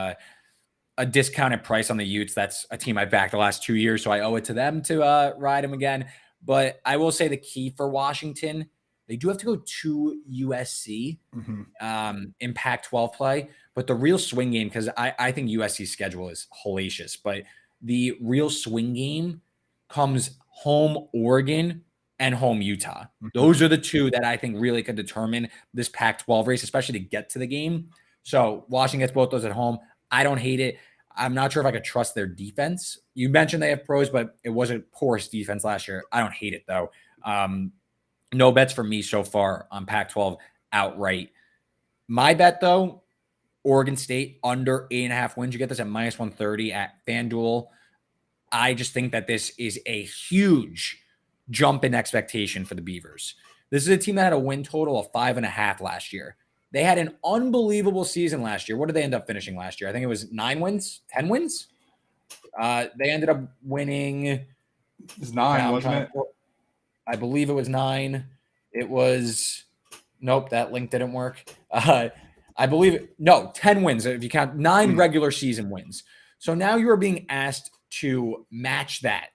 a discounted price on the Utes. That's a team I've backed the last 2 years, so I owe it to them to ride them again. But I will say the key for Washington, they do have to go to USC in Pac-12 play. But the real swing game, because I think USC's schedule is hellacious, but the real swing game comes home Oregon and home Utah. Those are the two that I think really could determine this Pac-12 race, especially to get to the game. So Washington gets both those at home. I don't hate it. I'm not sure if I could trust their defense. You mentioned they have pros, but it was a porous defense last year. I don't hate it, though. No bets for me so far on Pac-12 outright. My bet, though, Oregon State under 8.5 wins. You get this at -130 at FanDuel. I just think that this is a huge jump in expectation for the Beavers. This is a team that had a win total of 5.5 last year. They had an unbelievable season last year. What did they end up finishing last year? I think it was 9 wins, 10 wins. They ended up winning. It was 9, wasn't it? I believe it was 9. It was, nope, that link didn't work. I believe, 10 wins if you count 9 regular season wins. So now you are being asked to match that.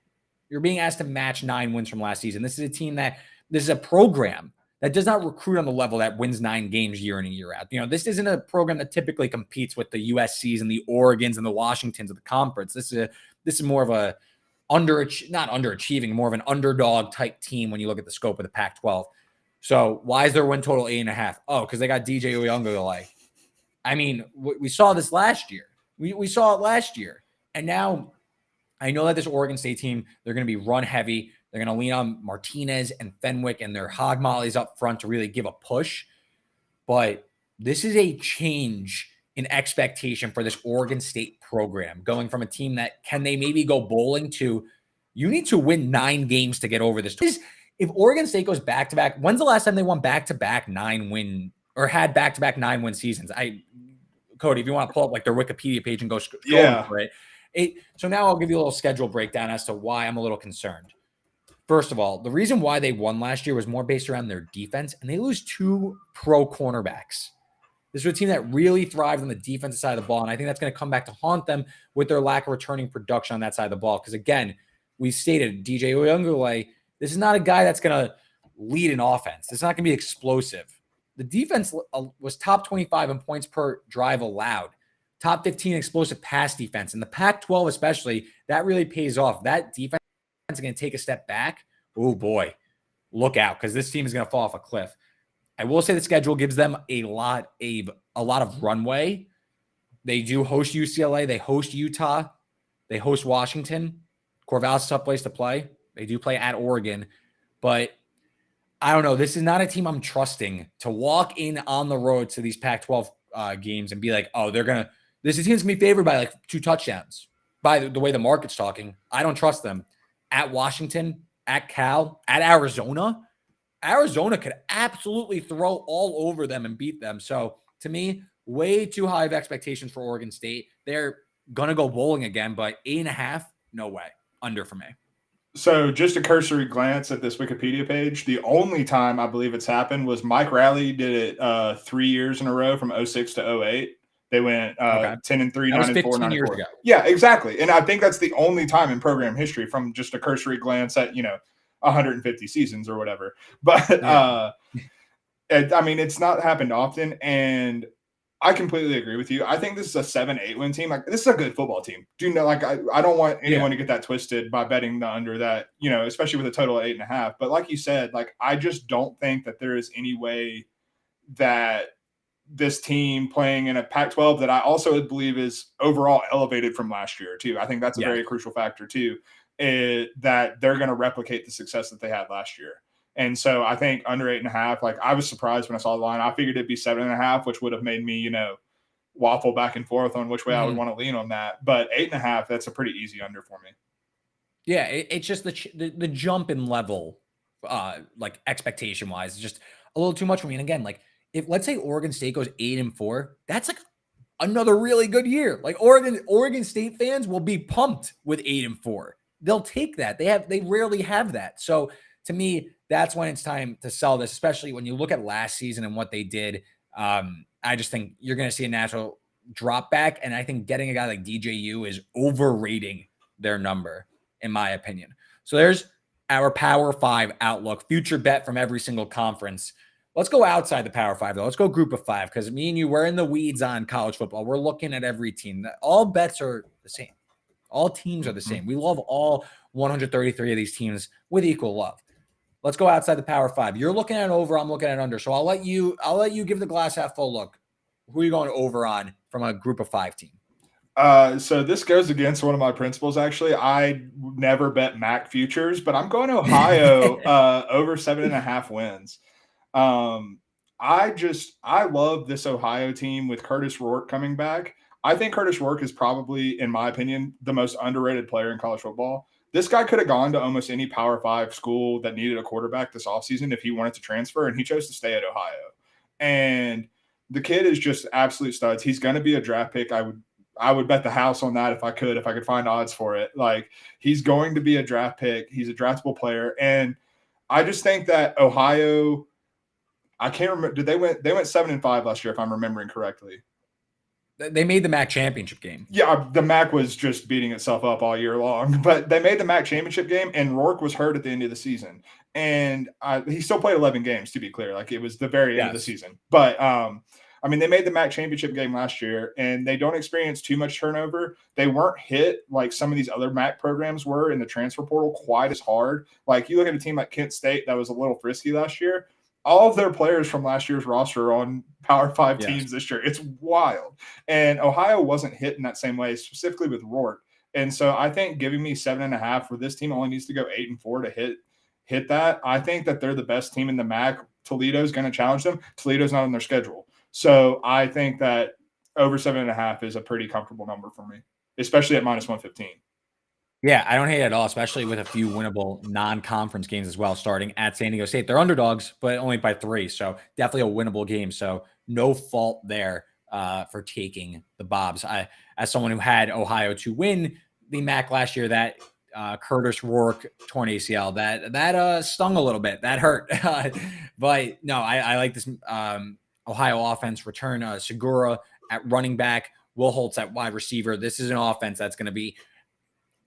You're being asked to match 9 wins from last season. This is a program that does not recruit on the level that wins 9 games year in and year out. This isn't a program that typically competes with the USCs and the Oregons and the Washingtons of the conference. This is more of a not underachieving, more of an underdog type team when you look at the scope of the Pac-12. So why is their win total 8.5? Oh, because they got DJ Uyunglele. I mean, we saw this last year. We saw it last year. And now I know that this Oregon State team, they're going to be run heavy. They're going to lean on Martinez and Fenwick and their hog mollies up front to really give a push. But this is a change in expectation for this Oregon State program, going from a team that can they maybe go bowling to you need to win 9 games to get over this. If Oregon State goes back-to-back, when's the last time they won back-to-back 9-win or had back-to-back 9-win seasons? Cody, if you want to pull up like their Wikipedia page and go for it. So now I'll give you a little schedule breakdown as to why I'm a little concerned. First of all, the reason why they won last year was more based around their defense, and they lose 2 pro cornerbacks. This was a team that really thrived on the defensive side of the ball, and I think that's going to come back to haunt them with their lack of returning production on that side of the ball. Because, again, we stated DJ Uyunglele, this is not a guy that's going to lead an offense. It's not going to be explosive. The defense was top 25 in points per drive allowed, top 15 explosive pass defense. In the Pac-12 especially, that really pays off. That defense is going to take a step back. Oh, boy. Look out, because this team is going to fall off a cliff. I will say the schedule gives them a lot of runway. They do host UCLA. They host Utah. They host Washington. Corvallis is a tough place to play. They do play at Oregon. But I don't know. This is not a team I'm trusting to walk in on the road to these Pac-12 games and be like, oh, this team's going to be favored by like 2 touchdowns. By the way the market's talking, I don't trust them. At Washington, at Cal, at Arizona. Arizona could absolutely throw all over them and beat them. So to me, way too high of expectations for Oregon State. They're going to go bowling again, but 8.5, no way. Under for me. So just a cursory glance at this Wikipedia page. The only time I believe it's happened was Mike Riley did it 3 years in a row from 06 to 08. They went 10-3, 9-4, 9 years ago. Yeah, exactly. And I think that's the only time in program history from just a cursory glance at, 150 seasons or whatever. But I mean, it's not happened often. And I completely agree with you. I think this is a 7-8 win team. Like, this is a good football team. Do you know, like, I don't want anyone to get that twisted by betting the under that, you know, especially with a total of 8.5. But like you said, like, I just don't think that there is any way that this team playing in a Pac-12 that I also believe is overall elevated from last year too. I think that's a very crucial factor too, that they're going to replicate the success that they had last year. And so I think under 8.5, like, I was surprised when I saw the line. I figured it'd be 7.5, which would have made me, you know, waffle back and forth on which way I would want to lean on that. But 8.5, that's a pretty easy under for me. Yeah, it's just the jump in level, like expectation wise, just a little too much for me. And again, like, if let's say Oregon State goes 8-4, that's like another really good year. Like, Oregon State fans will be pumped with 8-4. They'll take that. They rarely have that. So to me, that's when it's time to sell this, especially when you look at last season and what they did. I just think you're going to see a natural drop back. And I think getting a guy like DJU is overrating their number, in my opinion. So there's our Power 5 outlook, future bet from every single conference. Let's go outside the Power 5, though. Let's go group of 5, because me and you, we're in the weeds on college football. We're looking at every team. All bets are the same. All teams are the same. We love all 133 of these teams with equal love. Let's go outside the Power 5. You're looking at over, I'm looking at under. So I'll let you give the glass half full look. Who are you going over on from a group of 5 team? So this goes against one of my principles, actually. I never bet MAC futures, but I'm going Ohio over 7.5 wins. I love this Ohio team with Curtis Rourke coming back. I think Curtis Rourke is probably, in my opinion, the most underrated player in college football. This guy could have gone to almost any Power 5 school that needed a quarterback this offseason if he wanted to transfer, and he chose to stay at Ohio. And the kid is just absolute studs. He's going to be a draft pick. I would bet the house on that if I could find odds for it. Like, he's going to be a draft pick. He's a draftable player. And I just think that Ohio, I can't remember. They went 7-5 last year, if I'm remembering correctly. They made the MAC championship game. Yeah, the MAC was just beating itself up all year long, but they made the MAC championship game, and Rourke was hurt at the end of the season. And he still played 11 games, to be clear. Like, it was the very end of the season. But, I mean, they made the MAC championship game last year, and they don't experience too much turnover. They weren't hit like some of these other MAC programs were in the transfer portal quite as hard. Like, you look at a team like Kent State that was a little frisky last year. All of their players from last year's roster are on Power 5 teams this year. It's wild. And Ohio wasn't hit in that same way, specifically with Rourke. And so I think giving me 7.5 for this team only needs to go 8-4 to hit that. I think that they're the best team in the MAC. Toledo's going to challenge them. Toledo's not on their schedule. So I think that over 7.5 is a pretty comfortable number for me, especially at -115. Yeah, I don't hate it at all, especially with a few winnable non-conference games as well, starting at San Diego State. They're underdogs, but only by 3, so definitely a winnable game. So no fault there for taking the Bobs. As someone who had Ohio to win the MAC last year, that Curtis Rourke torn ACL, that stung a little bit. That hurt. But no, I like this Ohio offense. Return Segura at running back, Will Holtz at wide receiver. This is an offense that's going to be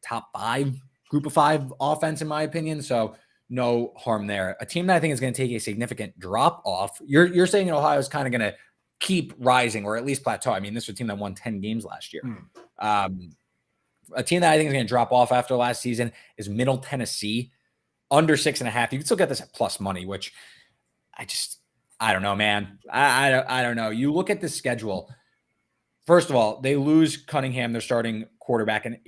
top 5, group of 5 offense, in my opinion. So no harm there. A team that I think is going to take a significant drop off. You're saying Ohio is kind of going to keep rising, or at least plateau. I mean, this was a team that won 10 games last year. A team that I think is going to drop off after last season is Middle Tennessee, under 6.5. You can still get this at plus money, which I don't know, man. I don't know. You look at the schedule. First of all, they lose Cunningham, their starting quarterback, and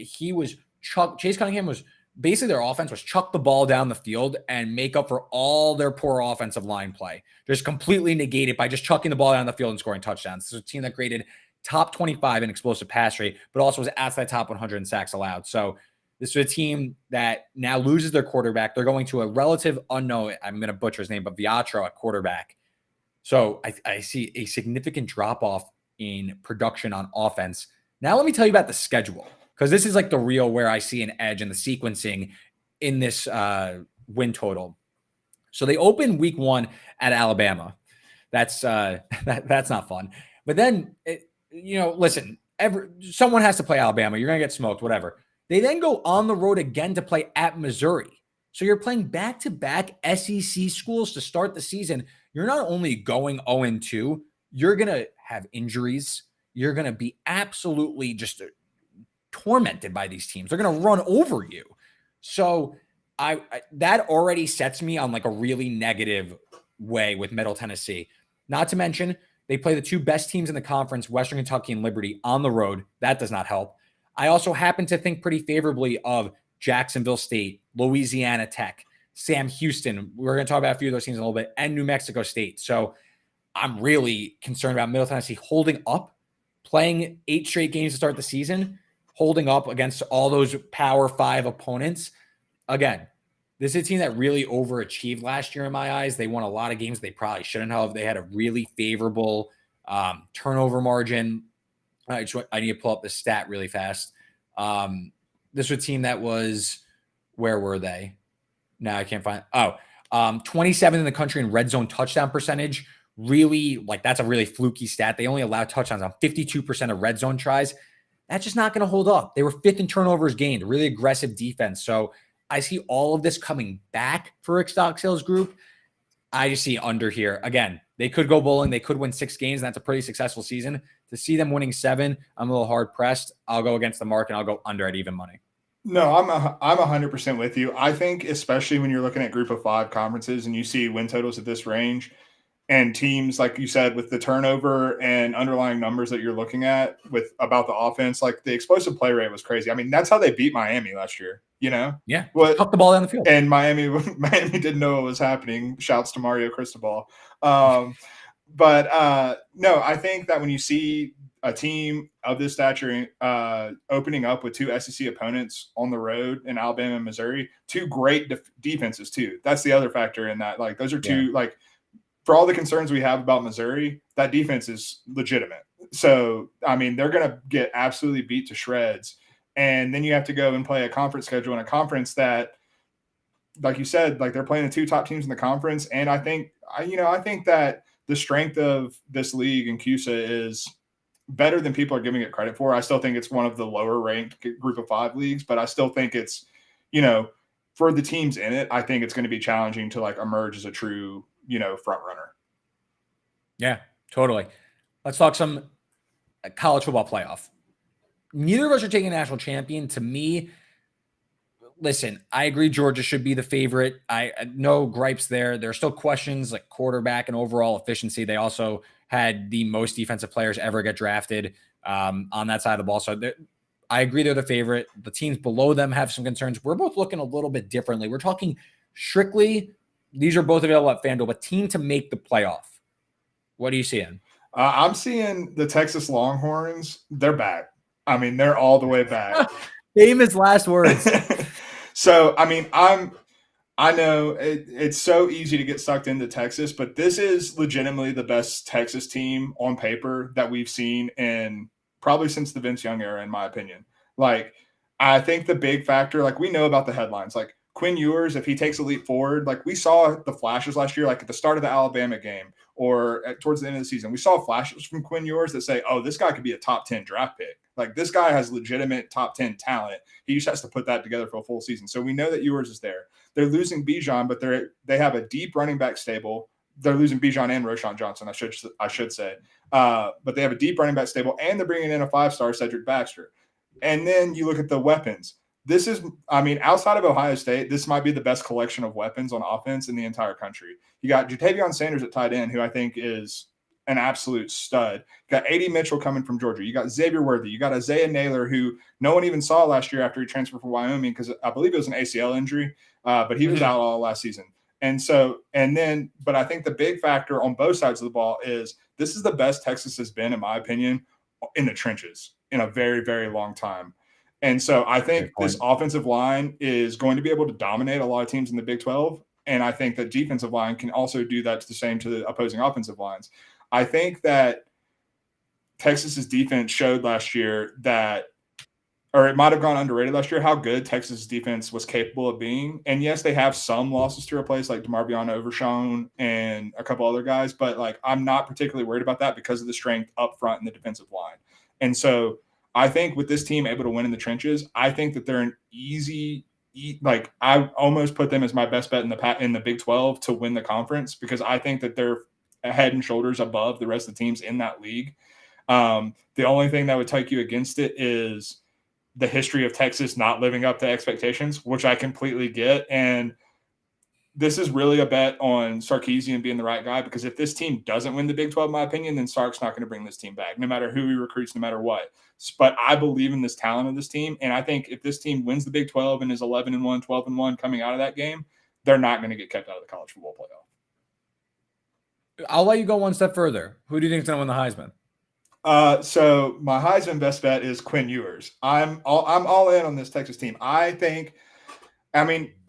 Chase Cunningham was basically, their offense was chuck the ball down the field and make up for all their poor offensive line play. Just completely negate it by just chucking the ball down the field and scoring touchdowns. This is a team that graded top 25 in explosive pass rate, but also was outside top 100 in sacks allowed. So this is a team that now loses their quarterback. They're going to a relative unknown, I'm going to butcher his name, but Viatro at quarterback. So I see a significant drop-off in production on offense. Now let me tell you about the schedule, because this is like the real where I see an edge in the sequencing in this win total. So they open week 1 at Alabama. That's that's not fun. But then, listen, someone has to play Alabama. You're going to get smoked, whatever. They then go on the road again to play at Missouri. So you're playing back-to-back SEC schools to start the season. You're not only going 0-2, you're going to have injuries. You're going to be absolutely just tormented by these teams. They're going to run over you. So I that already sets me on like a really negative way with Middle Tennessee. Not to mention they play the two best teams in the conference, Western Kentucky and Liberty, on the road. That does not help. I also happen to think pretty favorably of Jacksonville State, Louisiana Tech, Sam Houston. We're going to talk about a few of those teams in a little bit, and New Mexico State. So I'm really concerned about Middle Tennessee holding up, playing 8 straight games to start the season, holding up against all those Power 5 opponents. Again, this is a team that really overachieved last year in my eyes. They won a lot of games they probably shouldn't have. They had a really favorable turnover margin. I need to pull up the stat really fast. This was a team that was, where were they? Now I can't find. 27th in the country in red zone touchdown percentage. Really, like that's a really fluky stat. They only allow touchdowns on 52% of red zone tries. That's just not going to hold up. They were 5th in turnovers gained, really aggressive defense. So I see all of this coming back for Rick Stockdale's group. I just see under here. Again, they could go bowling. They could win 6 games, and that's a pretty successful season. To see them winning 7, I'm a little hard pressed. I'll go against the mark, and I'll go under at even money. No, I'm 100% with you. I think especially when you're looking at group of 5 conferences and you see win totals at this range and teams, like you said, with the turnover and underlying numbers that you're looking at with about the offense, like the explosive play rate was crazy. I mean, that's how they beat Miami last year, you know? Yeah. Tuck the ball down the field. And Miami didn't know what was happening. Shouts to Mario Cristobal. But no, I think that when you see a team of this stature opening up with 2 SEC opponents on the road in Alabama and Missouri, 2 great defenses too. That's the other factor in that. Like those are 2 like for all the concerns we have about Missouri, that defense is legitimate. So I mean, they're going to get absolutely beat to shreds. And then you have to go and play a conference schedule in a conference that, like you said, like they're playing the 2 top teams in the conference. And I think that the strength of this league in CUSA is better than people are giving it credit for. I still think it's one of the lower ranked group of 5 leagues, but I still think it's, for the teams in it, I think it's going to be challenging to like emerge as a true, front runner. Yeah, totally. Let's talk some college football playoff. Neither of us are taking a national champion. To me, listen, I agree Georgia should be the favorite. I no gripes there. There are still questions like quarterback and overall efficiency. They also had the most defensive players ever get drafted on that side of the ball. So I agree they're the favorite. The teams below them have some concerns. We're both looking a little bit differently. We're talking strictly, these are both available at FanDuel, but team to make the playoff. What are you seeing? I'm seeing the Texas Longhorns. They're back. I mean, they're all the way back. Famous last words. So, I mean, I know it's so easy to get sucked into Texas, but this is legitimately the best Texas team on paper that we've seen in probably since the Vince Young era, in my opinion. Like, I think the big factor, like we know about the headlines, like Quinn Ewers, if he takes a leap forward, like we saw the flashes last year, like at the start of the Alabama game or towards the end of the season, we saw flashes from Quinn Ewers that say, oh, this guy could be a top 10 draft pick. Like this guy has legitimate top 10 talent. He just has to put that together for a full season. So we know that Ewers is there. They're losing Bijan, but they have a deep running back stable. They're losing Bijan and Roschon Johnson, I should say. But they have a deep running back stable, and they're bringing in a 5-star Cedric Baxter. And then you look at the weapons. This is, I mean, outside of Ohio State, this might be the best collection of weapons on offense in the entire country. You got Jatavion Sanders at tight end, who I think is an absolute stud. You got A.D. Mitchell coming from Georgia. You got Xavier Worthy. You got Isaiah Naylor, who no one even saw last year after he transferred from Wyoming because I believe it was an ACL injury, but he was out all last season. But I think the big factor on both sides of the ball is this is the best Texas has been, in my opinion, in the trenches in a very, very long time. And so I think this offensive line is going to be able to dominate a lot of teams in the Big 12. And I think the defensive line can also do that to the same to the opposing offensive lines. I think that Texas's defense showed last year or it might have gone underrated last year, how good Texas defense was capable of being. And yes, they have some losses to replace, like DeMarvion Overshown and a couple other guys, but like I'm not particularly worried about that because of the strength up front in the defensive line. And so I think with this team able to win in the trenches, I think that they're an easy, like I almost put them as my best bet in the Big 12 to win the conference because I think that they're head and shoulders above the rest of the teams in that league. The only thing that would take you against it is the history of Texas not living up to expectations, which I completely get. And this is really a bet on Sarkisian being the right guy, because if this team doesn't win the Big 12, in my opinion, then Sark's not going to bring this team back, no matter who he recruits, no matter what. But I believe in this talent of this team. And I think if this team wins the Big 12 and is 11-1, 12-1 coming out of that game, they're not going to get kept out of the college football playoff. I'll let you go one step further. Who do you think is going to win the Heisman? So my Heisman best bet is Quinn Ewers. I'm all in on this Texas team.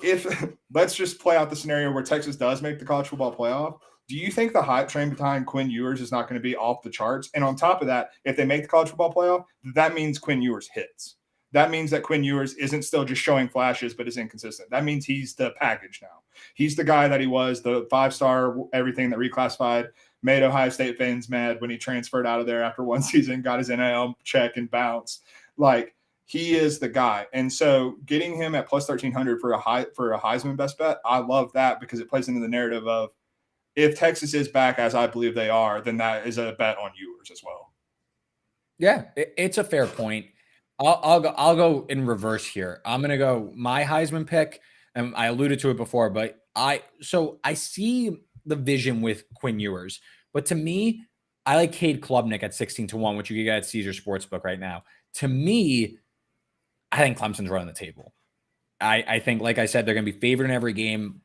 If let's just play out the scenario where Texas does make the college football playoff. Do you think the hype train behind Quinn Ewers is not going to be off the charts? And on top of that, if they make the college football playoff, that means Quinn Ewers hits. That means that Quinn Ewers isn't still just showing flashes, but is inconsistent. That means he's the package now. He's the guy that he was, the 5-star, everything that reclassified, made Ohio State fans mad when he transferred out of there after one season, got his NIL check and bounced. Like, he is the guy. And so getting him at plus 1,300 for a Heisman best bet, I love that, because it plays into the narrative of, if Texas is back, as I believe they are, then that is a bet on Ewers as well. Yeah, it's a fair point. I'll go in reverse here. I'm going to go my Heisman pick, and I alluded to it before, but I see the vision with Quinn Ewers, but to me, I like Cade Klubnik at 16-1, which you can get at Caesar Sportsbook right now. To me, I think Clemson's running the table. I think, like I said, they're going to be favored in every game.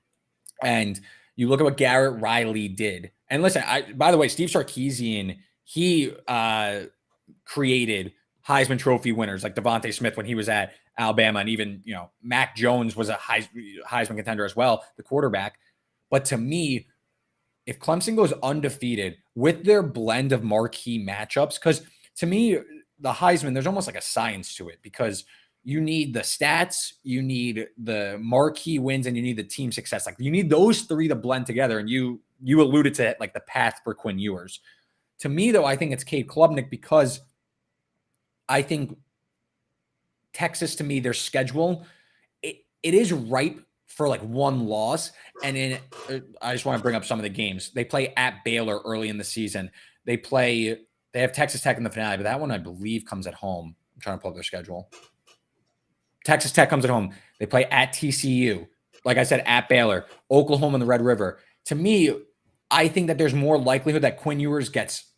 And you look at what Garrett Riley did. And listen, by the way, Steve Sarkisian, he created Heisman Trophy winners like Devontae Smith when he was at Alabama. And even, Mac Jones was a Heisman contender as well, the quarterback. But to me, if Clemson goes undefeated with their blend of marquee matchups, because to me, the Heisman, there's almost like a science to it, because you need the stats, you need the marquee wins, and you need the team success. Like, you need those three to blend together. And you alluded to like the path for Quinn Ewers. To me, though, I think it's Cade Klubnik, because I think Texas, to me, their schedule, it is ripe for like one loss. And I just want to bring up some of the games. They play at Baylor early in the season. They have Texas Tech in the finale, but that one I believe comes at home. I'm trying to pull up their schedule. Texas Tech comes at home. They play at TCU. Like I said, at Baylor, Oklahoma, and the Red River. To me, I think that there's more likelihood that Quinn Ewers gets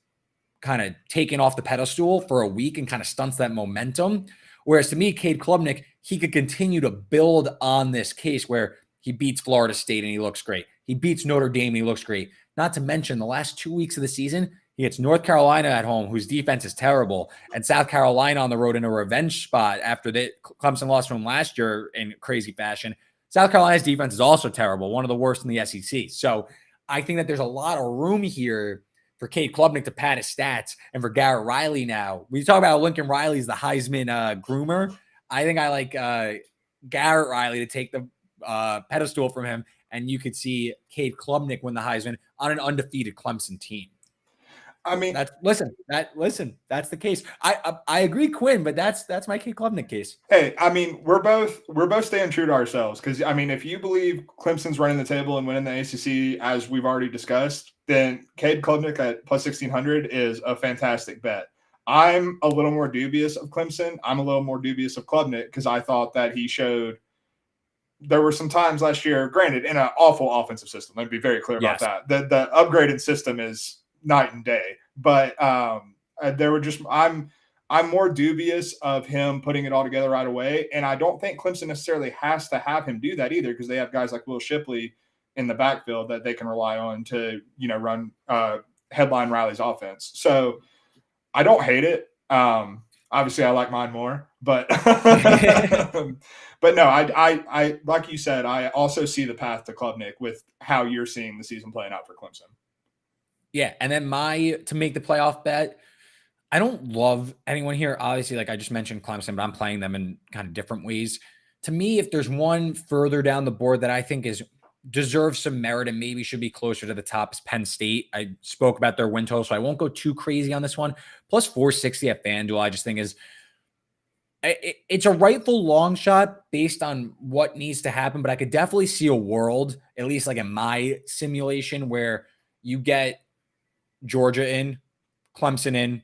kind of taken off the pedestal for a week and kind of stunts that momentum. Whereas to me, Cade Klubnik, he could continue to build on this case where he beats Florida State and he looks great. He beats Notre Dame and he looks great. Not to mention the last 2 weeks of the season, he gets North Carolina at home, whose defense is terrible, and South Carolina on the road in a revenge spot after Clemson lost to him last year in crazy fashion. South Carolina's defense is also terrible, one of the worst in the SEC. So I think that there's a lot of room here for Cade Klubnik to pad his stats, and for Garrett Riley now. We talk about Lincoln Riley's the Heisman groomer. I think I like Garrett Riley to take the pedestal from him, and you could see Cade Klubnik win the Heisman on an undefeated Clemson team. I mean, that's the case. I agree, Quinn, but that's my Cade Klubnik case. Hey, I mean, we're both staying true to ourselves, because I mean, if you believe Clemson's running the table and winning the ACC, as we've already discussed, then Cade Klubnik at plus 1,600 is a fantastic bet. I'm a little more dubious of Clemson. I'm a little more dubious of Klubnik, because I thought that he showed. There were some times last year, granted, in an awful offensive system. Let me be very clear about that. The upgraded system is night and day, but there were just I'm more dubious of him putting it all together right away, and I don't think Clemson necessarily has to have him do that either, because they have guys like Will Shipley in the backfield that they can rely on to run headline Riley's offense. So I don't hate it. Obviously, I like mine more, but but no, I like you said, I also see the path to Klubnik with how you're seeing the season playing out for Clemson. Yeah, and then to make the playoff bet, I don't love anyone here. Obviously, like I just mentioned Clemson, but I'm playing them in kind of different ways. To me, if there's one further down the board that I think deserves some merit and maybe should be closer to the top, is Penn State. I spoke about their win total, so I won't go too crazy on this one. Plus 460 at FanDuel, I just think it's a rightful long shot based on what needs to happen, but I could definitely see a world, at least like in my simulation, where you get Georgia in, Clemson in,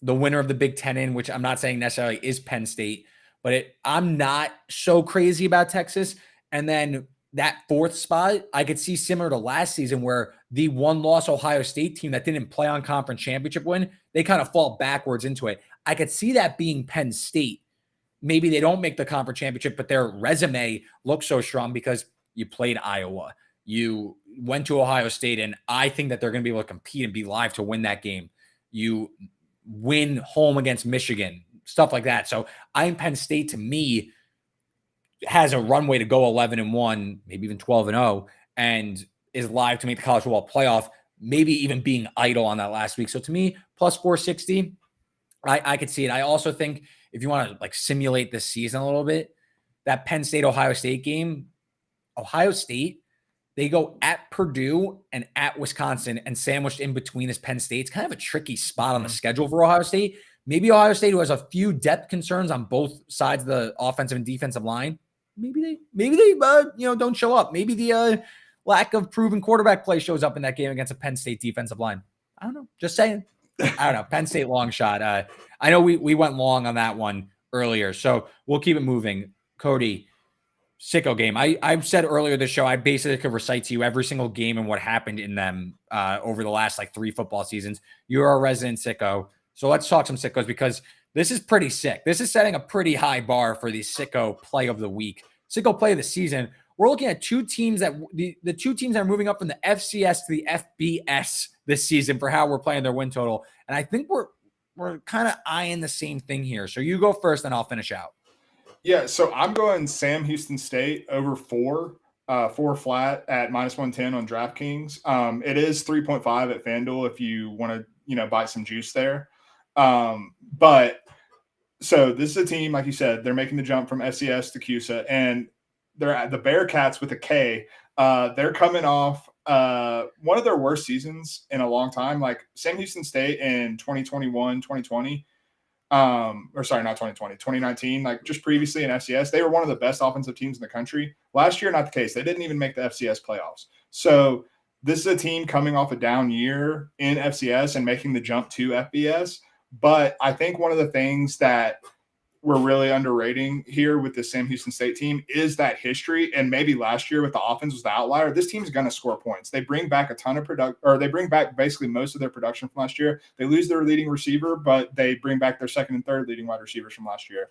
the winner of the Big Ten in, which I'm not saying necessarily is Penn State, but I'm not so crazy about Texas. And then that fourth spot, I could see similar to last season where the one-loss Ohio State team that didn't play on conference championship win, they kind of fall backwards into it. I could see that being Penn State. Maybe they don't make the conference championship, but their resume looks so strong because you played Iowa. You went to Ohio State, and I think that they're going to be able to compete and be live to win that game. You win home against Michigan, stuff like that. So Penn State, to me, has a runway to go 11-1, maybe even 12-0, and is live to make the college football playoff, maybe even being idle on that last week. So to me, plus 460, I could see it. I also think if you want to like simulate this season a little bit, that Penn State Ohio State game, Ohio State, they go at Purdue and at Wisconsin, and sandwiched in between is Penn State. It's kind of a tricky spot on the schedule for Ohio State. Maybe Ohio State, who has a few depth concerns on both sides of the offensive and defensive line, maybe they don't show up. Maybe the lack of proven quarterback play shows up in that game against a Penn State defensive line. I don't know. Just saying. I don't know. Penn State long shot. I know we went long on that one earlier, so we'll keep it moving. Cody, sicko game. I said earlier this show, I basically could recite to you every single game and what happened in them over the last like 3 football seasons. You're a resident sicko. So let's talk some sickos because this is pretty sick. This is setting a pretty high bar for the sicko play of the week. Sicko play of the season. We're looking at two teams that the two teams that are moving up from the FCS to the FBS this season for how we're playing their win total. And I think we're kind of eyeing the same thing here. So you go first, and I'll finish out. Yeah, so I'm going Sam Houston State over 4 flat at -110 on DraftKings. It is 3.5 at FanDuel if you want to, buy some juice there. But so this is a team, like you said, they're making the jump from FCS to CUSA, and they're at the Bearcats with a K. They're coming off one of their worst seasons in a long time. Like Sam Houston State in 2021, 2020. Or sorry, not 2020, 2019, like just previously in FCS, they were one of the best offensive teams in the country. Last year, not the case. They didn't even make the FCS playoffs. So this is a team coming off a down year in FCS and making the jump to FBS. But I think one of the things that we're really underrating here with the Sam Houston State team is that history. And maybe last year with the offense was the outlier. This team's going to score points. They bring back a ton of they bring back basically most of their production from last year. They lose their leading receiver, but they bring back their second and third leading wide receivers from last year.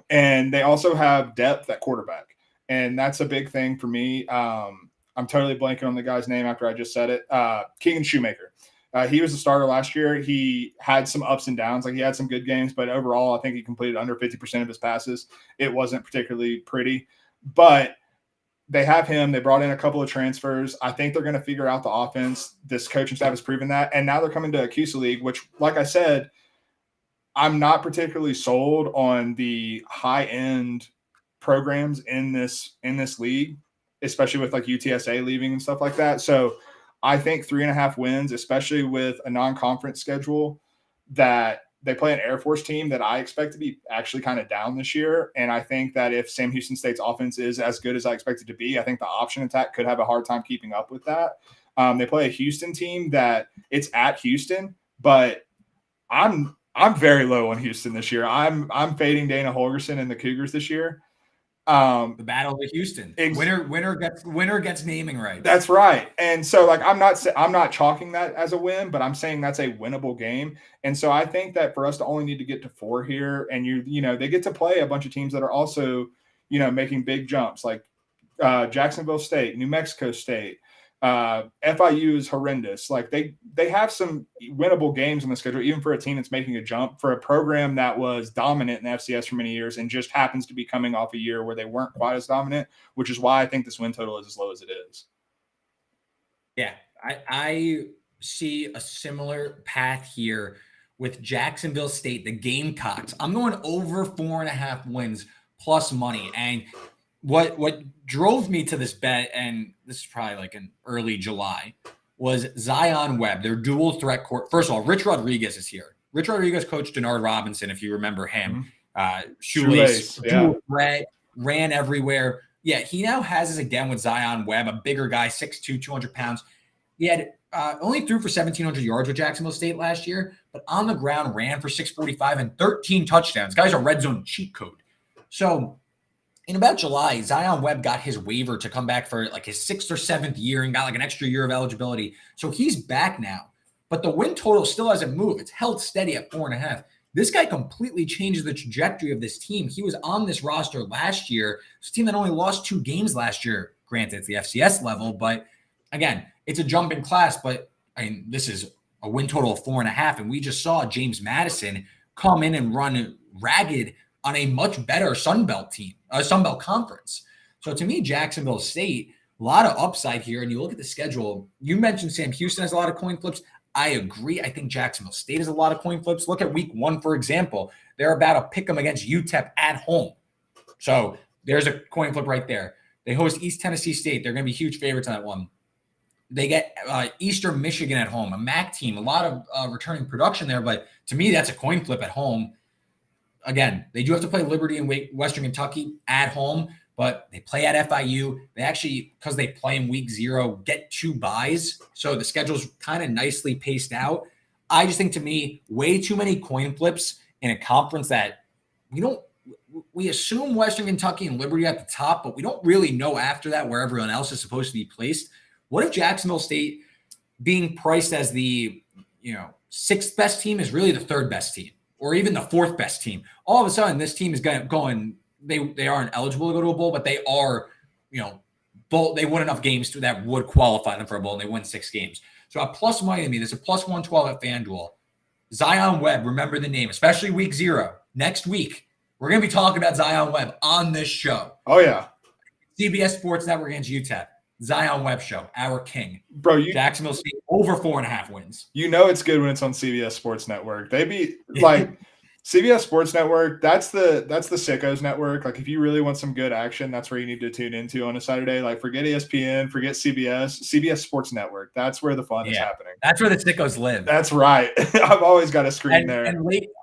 And they also have depth at quarterback. And that's a big thing for me. I'm totally blanking on the guy's name after I just said it. Keegan Shoemaker. He was a starter last year. He had some ups and downs. Like he had some good games, but overall, I think he completed under 50% of his passes. It wasn't particularly pretty, but they have him. They brought in a couple of transfers. I think they're going to figure out the offense. This coaching staff has proven that. And now they're coming to a CUSA League, which, like I said, I'm not particularly sold on the high-end programs in this league, especially with like UTSA leaving and stuff like that. So I think 3.5 wins, especially with a non-conference schedule, that they play an Air Force team that I expect to be actually kind of down this year. And I think that if Sam Houston State's offense is as good as I expect it to be, I think the option attack could have a hard time keeping up with that. They play a Houston team that it's at Houston, but I'm very low on Houston this year. I'm fading Dana Holgorsen and the Cougars this year. The battle of Houston. Winner gets naming right. That's right. And so like I'm not chalking that as a win, but I'm saying that's a winnable game. And so I think that for us to only need to get to 4 here, and they get to play a bunch of teams that are also, making big jumps, like Jacksonville State, New Mexico State. FIU is horrendous. Like they have some winnable games on the schedule, even for a team that's making a jump, for a program that was dominant in the FCS for many years and just happens to be coming off a year where they weren't quite as dominant, which is why I think this win total is as low as it is. Yeah, I see a similar path here with Jacksonville State, the Gamecocks. I'm going over 4.5 wins plus money. And what drove me to this bet, and this is probably like in early July, was Zion Webb, their dual threat court. First of all, Rich Rodriguez is here. Rich Rodriguez coached Denard Robinson, if you remember him. Shoelace, dual threat, ran everywhere. Yeah, he now has this again with Zion Webb, a bigger guy, 6'2", 200 pounds. He had only threw for 1,700 yards with Jacksonville State last year, but on the ground ran for 645 and 13 touchdowns. Guy's a red zone cheat code. So in about July, Zion Webb got his waiver to come back for like his 6th or 7th year and got like an extra year of eligibility. So he's back now, but the win total still hasn't moved. It's held steady at 4.5. This guy completely changes the trajectory of this team. He was on this roster last year. It's a team that only lost 2 games last year. Granted, it's the FCS level, but again, it's a jump in class. But I mean, this is a win total of 4.5. And we just saw James Madison come in and run ragged on a much better Sun Belt team, a Sun Belt conference. So to me, Jacksonville State, a lot of upside here. And you look at the schedule, you mentioned Sam Houston has a lot of coin flips. I agree. I think Jacksonville State has a lot of coin flips. Look at week 1, for example. They're about to pick them against UTEP at home. So there's a coin flip right there. They host East Tennessee State. They're going to be huge favorites on that one. They get Eastern Michigan at home, a MAC team, a lot of returning production there. But to me, that's a coin flip at home. Again, they do have to play Liberty and Western Kentucky at home, but they play at FIU. They actually, because they play in week 0, get 2 buys. So the schedule's kind of nicely paced out. I just think, to me, way too many coin flips in a conference that we assume Western Kentucky and Liberty at the top, but we don't really know after that where everyone else is supposed to be placed. What if Jacksonville State, being priced as the 6th best team, is really the 3rd best team, or even the 4th best team? All of a sudden, this team is going. They aren't eligible to go to a bowl, but they are, bowl. They win enough games that would qualify them for a bowl, and they win 6 games. So a plus Miami, there's a plus 112 at FanDuel. Zion Webb, remember the name, especially week 0. Next week, we're going to be talking about Zion Webb on this show. Oh, yeah. CBS Sports Network against UTEP. Zion Webb show, our king. Bro, Jacksonville State over 4.5 wins. It's good when it's on CBS Sports Network. They be like CBS Sports Network, that's the sickos network. Like, if you really want some good action, that's where you need to tune into on a Saturday. Like, forget ESPN, forget CBS Sports Network. That's where the fun is happening. That's where the sickos live. That's right. I've always got a screen there. And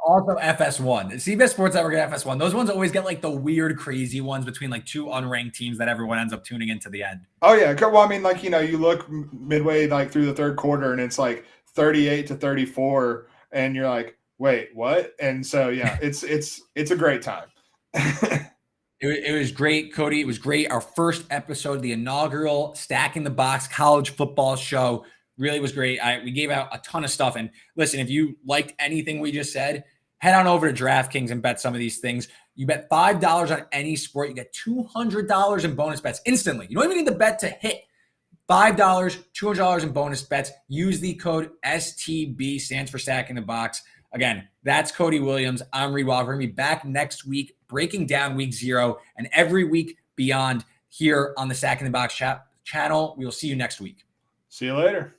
also FS1. CBS Sports Network and FS1. Those ones always get like the weird, crazy ones between like 2 unranked teams that everyone ends up tuning into the end. Oh, yeah. Well, I mean, like, you look midway like through the 3rd quarter and it's like 38-34 and you're like, wait, what? And so, yeah, it's a great time. It was great, Cody. It was great. Our first episode, the inaugural Stacking the Box college football show, really was great. We gave out a ton of stuff. And listen, if you liked anything we just said, head on over to DraftKings and bet some of these things. You bet $5 on any sport, you get $200 in bonus bets instantly. You don't even need the bet to hit. $5, $200 in bonus bets. Use the code STB, stands for Stacking the Box. Again, that's Cody Williams. I'm Reed Wallach. We're going to be back next week, breaking down week 0 and every week beyond here on the Stacking the Box channel. We will see you next week. See you later.